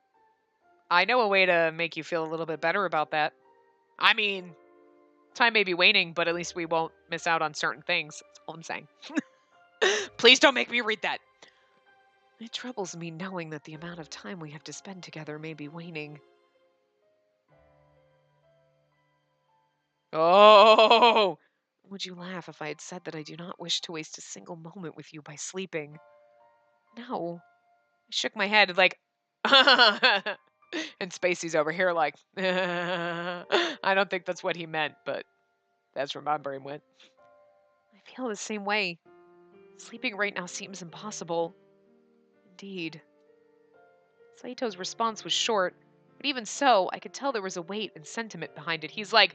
I know a way to make you feel a little bit better about that. I mean, time may be waning, but at least we won't miss out on certain things. That's all I'm saying. Please don't make me read that. It troubles me knowing that the amount of time we have to spend together may be waning. Oh! Would you laugh if I had said that I do not wish to waste a single moment with you by sleeping? No. I shook my head like, and Spacey's over here like, I don't think that's what he meant, but that's where my brain went. I feel the same way. Sleeping right now seems impossible. Indeed. Saito's response was short, but even so, I could tell there was a weight and sentiment behind it. He's like,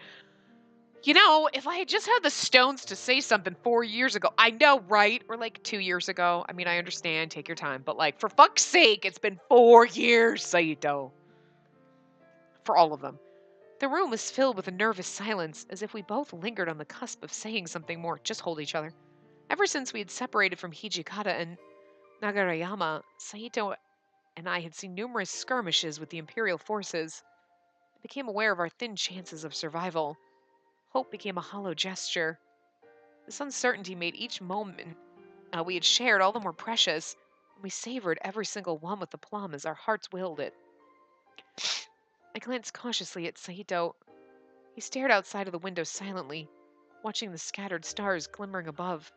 you know, if I had just had the stones to say something 4 years ago, I know, right? Or like 2 years ago. I mean, I understand, take your time. But like, for fuck's sake, it's been 4 years, Saito. for all of them. The room was filled with a nervous silence, as if we both lingered on the cusp of saying something more, just hold each other. Ever since we had separated from Hijikata and Nagarayama, Saito and I had seen numerous skirmishes with the Imperial forces. I became aware of our thin chances of survival. Hope became a hollow gesture. This uncertainty made each moment we had shared all the more precious, and we savored every single one with aplomb as our hearts willed it. I glanced cautiously at Saito. He stared outside of the window silently, watching the scattered stars glimmering above.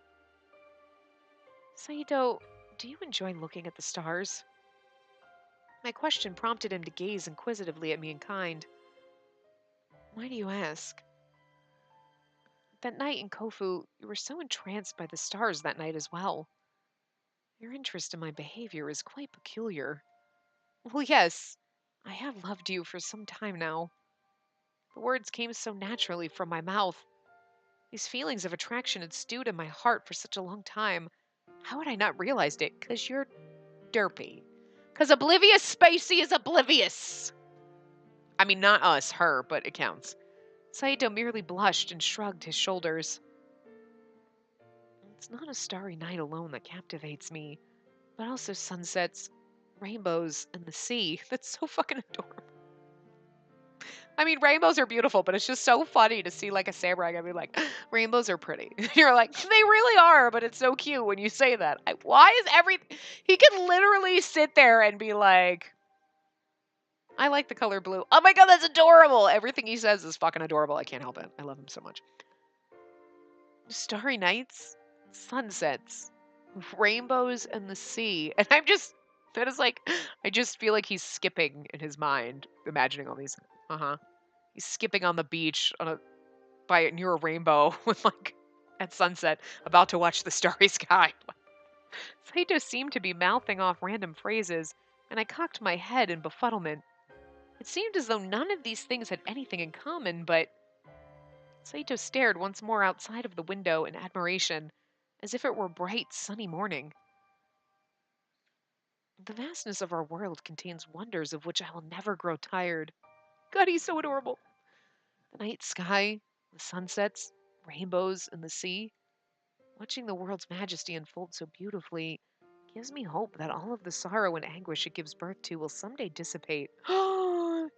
Saito, do you enjoy looking at the stars? My question prompted him to gaze inquisitively at me in kind. Why do you ask? That night in Kofu, you were so entranced by the stars that night as well. Your interest in my behavior is quite peculiar. Well, yes, I have loved you for some time now. The words came so naturally from my mouth. These feelings of attraction had stewed in my heart for such a long time. How had I not realized it? 'Cause you're derpy. 'Cause oblivious Spacey is oblivious! I mean, not us, her, but it counts. Saito merely blushed and shrugged his shoulders. It's not a starry night alone that captivates me, but also sunsets, rainbows, and the sea. That's so fucking adorable. I mean, rainbows are beautiful, but it's just so funny to see like a samurai guy be like, rainbows are pretty. You're like, they really are, but it's so cute when you say that. Why is he could literally sit there and be like, I like the color blue. Oh my god, that's adorable. Everything he says is fucking adorable. I can't help it. I love him so much. Starry nights, sunsets, rainbows, and the sea. And that is like, I just feel like he's skipping in his mind, imagining all these. He's skipping on the beach near a rainbow with like at sunset, about to watch the starry sky. Saito seemed to be mouthing off random phrases, and I cocked my head in befuddlement. It seemed as though none of these things had anything in common, but Saito stared once more outside of the window in admiration, as if it were a bright, sunny morning. The vastness of our world contains wonders of which I will never grow tired. God, he's so adorable. The night sky, the sunsets, rainbows, and the sea. Watching the world's majesty unfold so beautifully gives me hope that all of the sorrow and anguish it gives birth to will someday dissipate.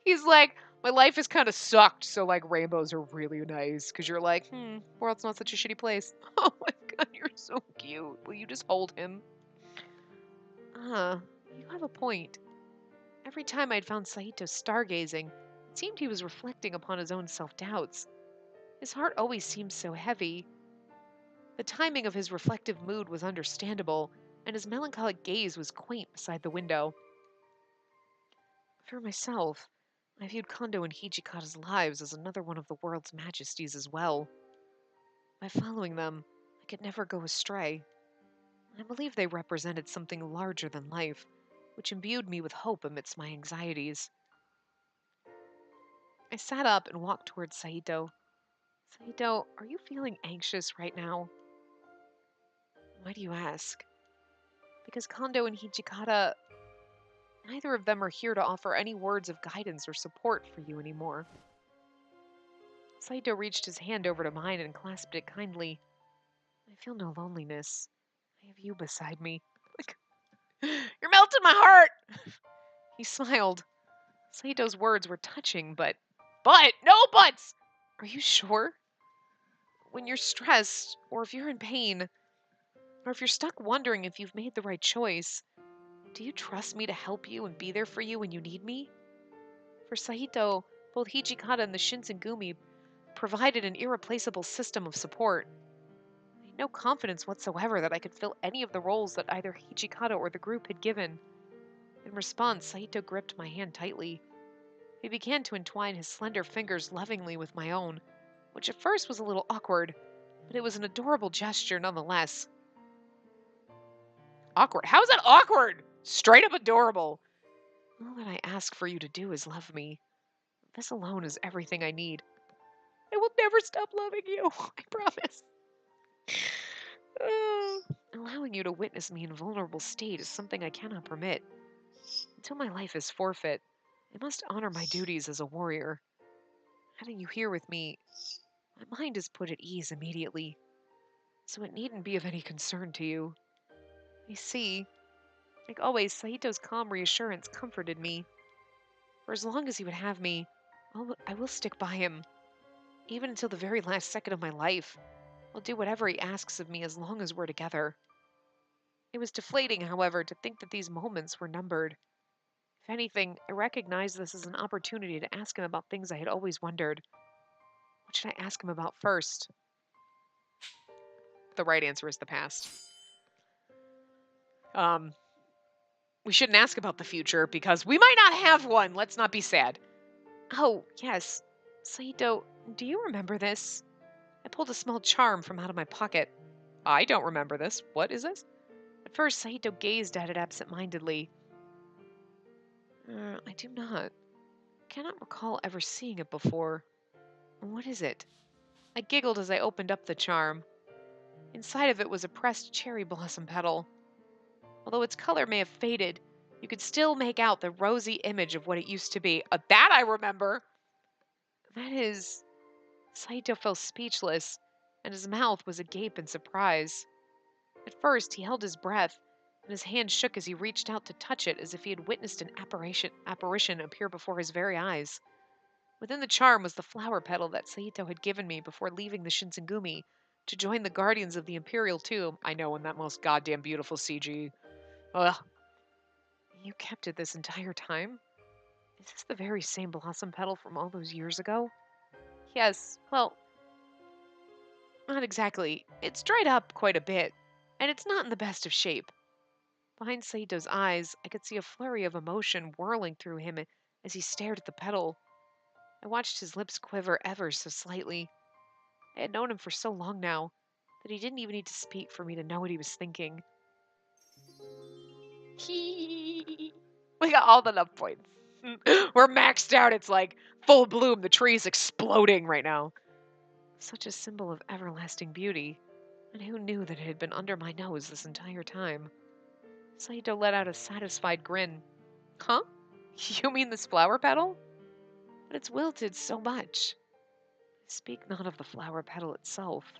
He's like, my life has kind of sucked, so like rainbows are really nice because you're like, world's not such a shitty place. Oh my god, you're so cute. Will you just hold him? You have a point. Every time I'd found Saito stargazing, it seemed he was reflecting upon his own self-doubts. His heart always seemed so heavy. The timing of his reflective mood was understandable, and his melancholic gaze was quaint beside the window. For myself, I viewed Kondo and Hijikata's lives as another one of the world's majesties as well. By following them, I could never go astray. I believe they represented something larger than life, which imbued me with hope amidst my anxieties. I sat up and walked towards Saito. Saito, are you feeling anxious right now? Why do you ask? Because Kondo and Hijikata, neither of them are here to offer any words of guidance or support for you anymore. Saito reached his hand over to mine and clasped it kindly. I feel no loneliness. I have you beside me. Like, you're melting my heart! He smiled. Saito's words were touching, but no buts! Are you sure? When you're stressed, or if you're in pain, or if you're stuck wondering if you've made the right choice, do you trust me to help you and be there for you when you need me? For Saito, both Hijikata and the Shinsengumi provided an irreplaceable system of support. I had no confidence whatsoever that I could fill any of the roles that either Hijikata or the group had given. In response, Saito gripped my hand tightly. He began to entwine his slender fingers lovingly with my own, which at first was a little awkward, but it was an adorable gesture nonetheless. Awkward? How is that awkward? Straight up adorable. All that I ask for you to do is love me. This alone is everything I need. I will never stop loving you. I promise. Allowing you to witness me in vulnerable state is something I cannot permit. Until my life is forfeit, I must honor my duties as a warrior. Having you here with me, my mind is put at ease immediately, so it needn't be of any concern to you. You see, like always, Saito's calm reassurance comforted me. For as long as he would have me, I will stick by him, even until the very last second of my life. I'll do whatever he asks of me as long as we're together. It was deflating, however, to think that these moments were numbered. If anything, I recognized this as an opportunity to ask him about things I had always wondered. What should I ask him about first? The right answer is the past. We shouldn't ask about the future because we might not have one. Let's not be sad. Oh, yes. Saito, do you remember this? I pulled a small charm from out of my pocket. I don't remember this. What is this? At first, Saito gazed at it absent-mindedly. I do not. Cannot recall ever seeing it before. What is it? I giggled as I opened up the charm. Inside of it was a pressed cherry blossom petal. Although its color may have faded, you could still make out the rosy image of what it used to be. That I remember. That is... Saito fell speechless, and his mouth was agape in surprise. At first, he held his breath, and his hand shook as he reached out to touch it as if he had witnessed an apparition appear before his very eyes. Within the charm was the flower petal that Saito had given me before leaving the Shinsengumi to join the Guardians of the Imperial Tomb. I know, in that most goddamn beautiful CG. Ugh. You kept it this entire time? Is this the very same blossom petal from all those years ago? Yes, well, not exactly. It's dried up quite a bit, and it's not in the best of shape. Behind Saito's eyes, I could see a flurry of emotion whirling through him as he stared at the petal. I watched his lips quiver ever so slightly. I had known him for so long now that he didn't even need to speak for me to know what he was thinking. We got all the love points. We're maxed out. It's like full bloom. The tree is exploding right now. Such a symbol of everlasting beauty. And who knew that it had been under my nose this entire time? Saito let out a satisfied grin. Huh? You mean this flower petal? But it's wilted so much. Speak not of the flower petal itself.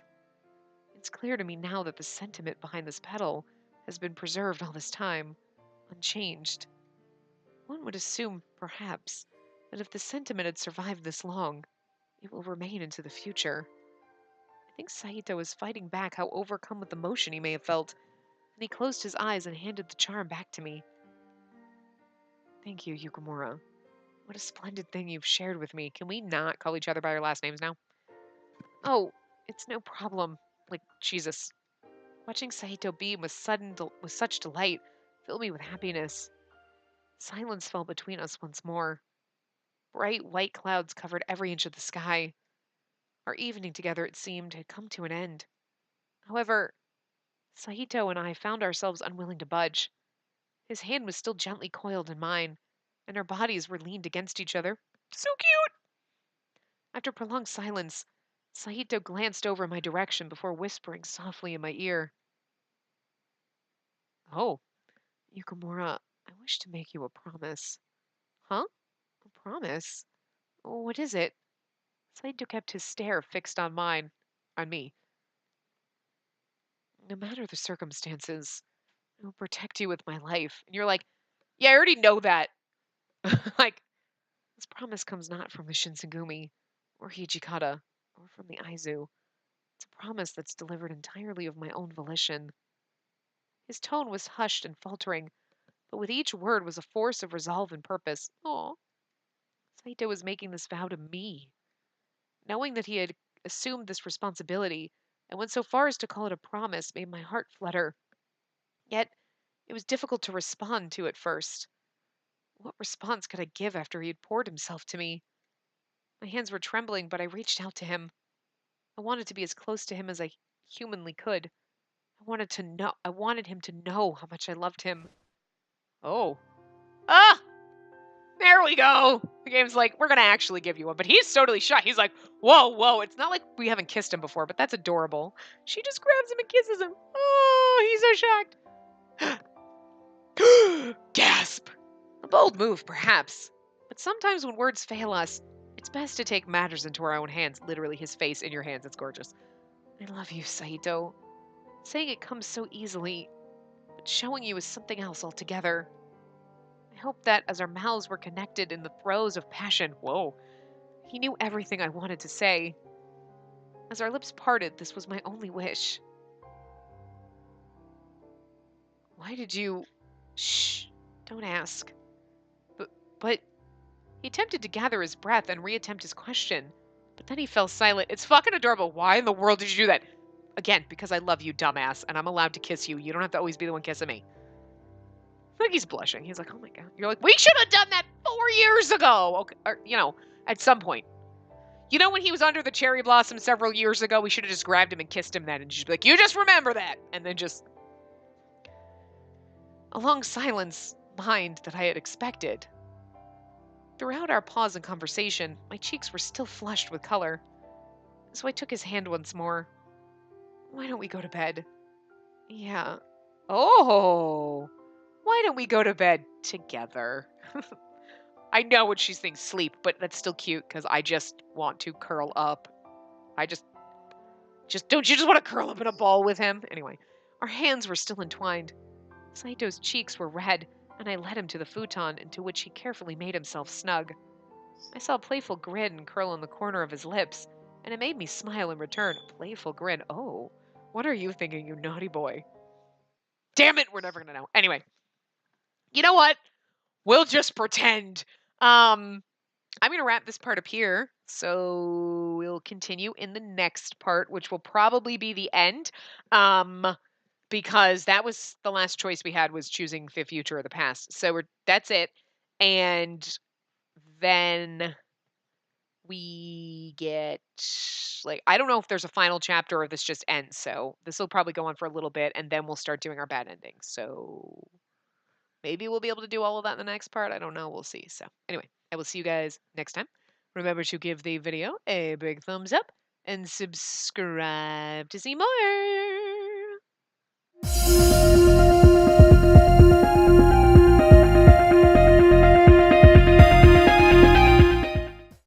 It's clear to me now that the sentiment behind this petal has been preserved all this time, unchanged. One would assume, perhaps, that if the sentiment had survived this long, it will remain into the future. I think Saito is fighting back how overcome with emotion he may have felt, and he closed his eyes and handed the charm back to me. Thank you, Yukimura. What a splendid thing you've shared with me. Can we not call each other by our last names now? Oh, it's no problem. Like, Jesus. Watching Saito beam with such delight filled me with happiness. Silence fell between us once more. Bright white clouds covered every inch of the sky. Our evening together, it seemed, had come to an end. However, Saito and I found ourselves unwilling to budge. His hand was still gently coiled in mine, and our bodies were leaned against each other. So cute! After prolonged silence, Saito glanced over my direction before whispering softly in my ear. Oh, Yukimura, I wish to make you a promise. Huh? A promise? What is it? Saito kept his stare fixed on me. No matter the circumstances, I will protect you with my life. And you're like, yeah, I already know that. Like, this promise comes not from the Shinsengumi, or Hijikata, or from the Aizu. It's a promise that's delivered entirely of my own volition. His tone was hushed and faltering, but with each word was a force of resolve and purpose. Oh, Saito was making this vow to me. Knowing that he had assumed this responsibility and went so far as to call it a promise made my heart flutter. Yet, it was difficult to respond to at first. What response could I give after he had poured himself to me? My hands were trembling, but I reached out to him. I wanted to be as close to him as I humanly could. I wanted him to know how much I loved him. Oh. Ah! There we go. The game's like, we're gonna actually give you one. But he's totally shy. He's like, whoa, whoa. It's not like we haven't kissed him before, but that's adorable. She just grabs him and kisses him. Oh, he's so shocked. Gasp. A bold move, perhaps, but sometimes when words fail us, it's best to take matters into our own hands. Literally, his face in your hands. It's gorgeous. I love you, Saito. Saying it comes so easily, but showing you is something else altogether. I hope that as our mouths were connected in the throes of passion, whoa, he knew everything I wanted to say. As our lips parted, this was my only wish. Why did you... Shh, don't ask. But he attempted to gather his breath and reattempt his question. But then he fell silent. It's fucking adorable. Why in the world did you do that? Again, because I love you, dumbass, and I'm allowed to kiss you. You don't have to always be the one kissing me. I think he's blushing. He's like, oh my God. You're like, we should have done that 4 years ago. Okay, or, at some point. When he was under the cherry blossom several years ago, we should have just grabbed him and kissed him then and just be like, you just remember that. And then just... A long silence behind that I had expected. Throughout our pause in conversation, my cheeks were still flushed with color. So I took his hand once more. Why don't we go to bed? Yeah. Oh. Why don't we go to bed together? I know what she's thinking, sleep, but that's still cute because I just want to curl up. I just don't you just want to curl up in a ball with him? Anyway, our hands were still entwined. Saito's cheeks were red, and I led him to the futon into which he carefully made himself snug. I saw a playful grin curl in the corner of his lips, and it made me smile in return. A playful grin. Oh, what are you thinking, you naughty boy? Damn it, we're never gonna know. Anyway, you know what? We'll just pretend. I'm going to wrap this part up here. So we'll continue in the next part, which will probably be the end. Because that was the last choice we had was choosing the future or the past. So that's it. And then we get I don't know if there's a final chapter or if this just ends. So this will probably go on for a little bit and then we'll start doing our bad endings. So maybe we'll be able to do all of that in the next part. I don't know. We'll see. So anyway, I will see you guys next time. Remember to give the video a big thumbs up and subscribe to see more.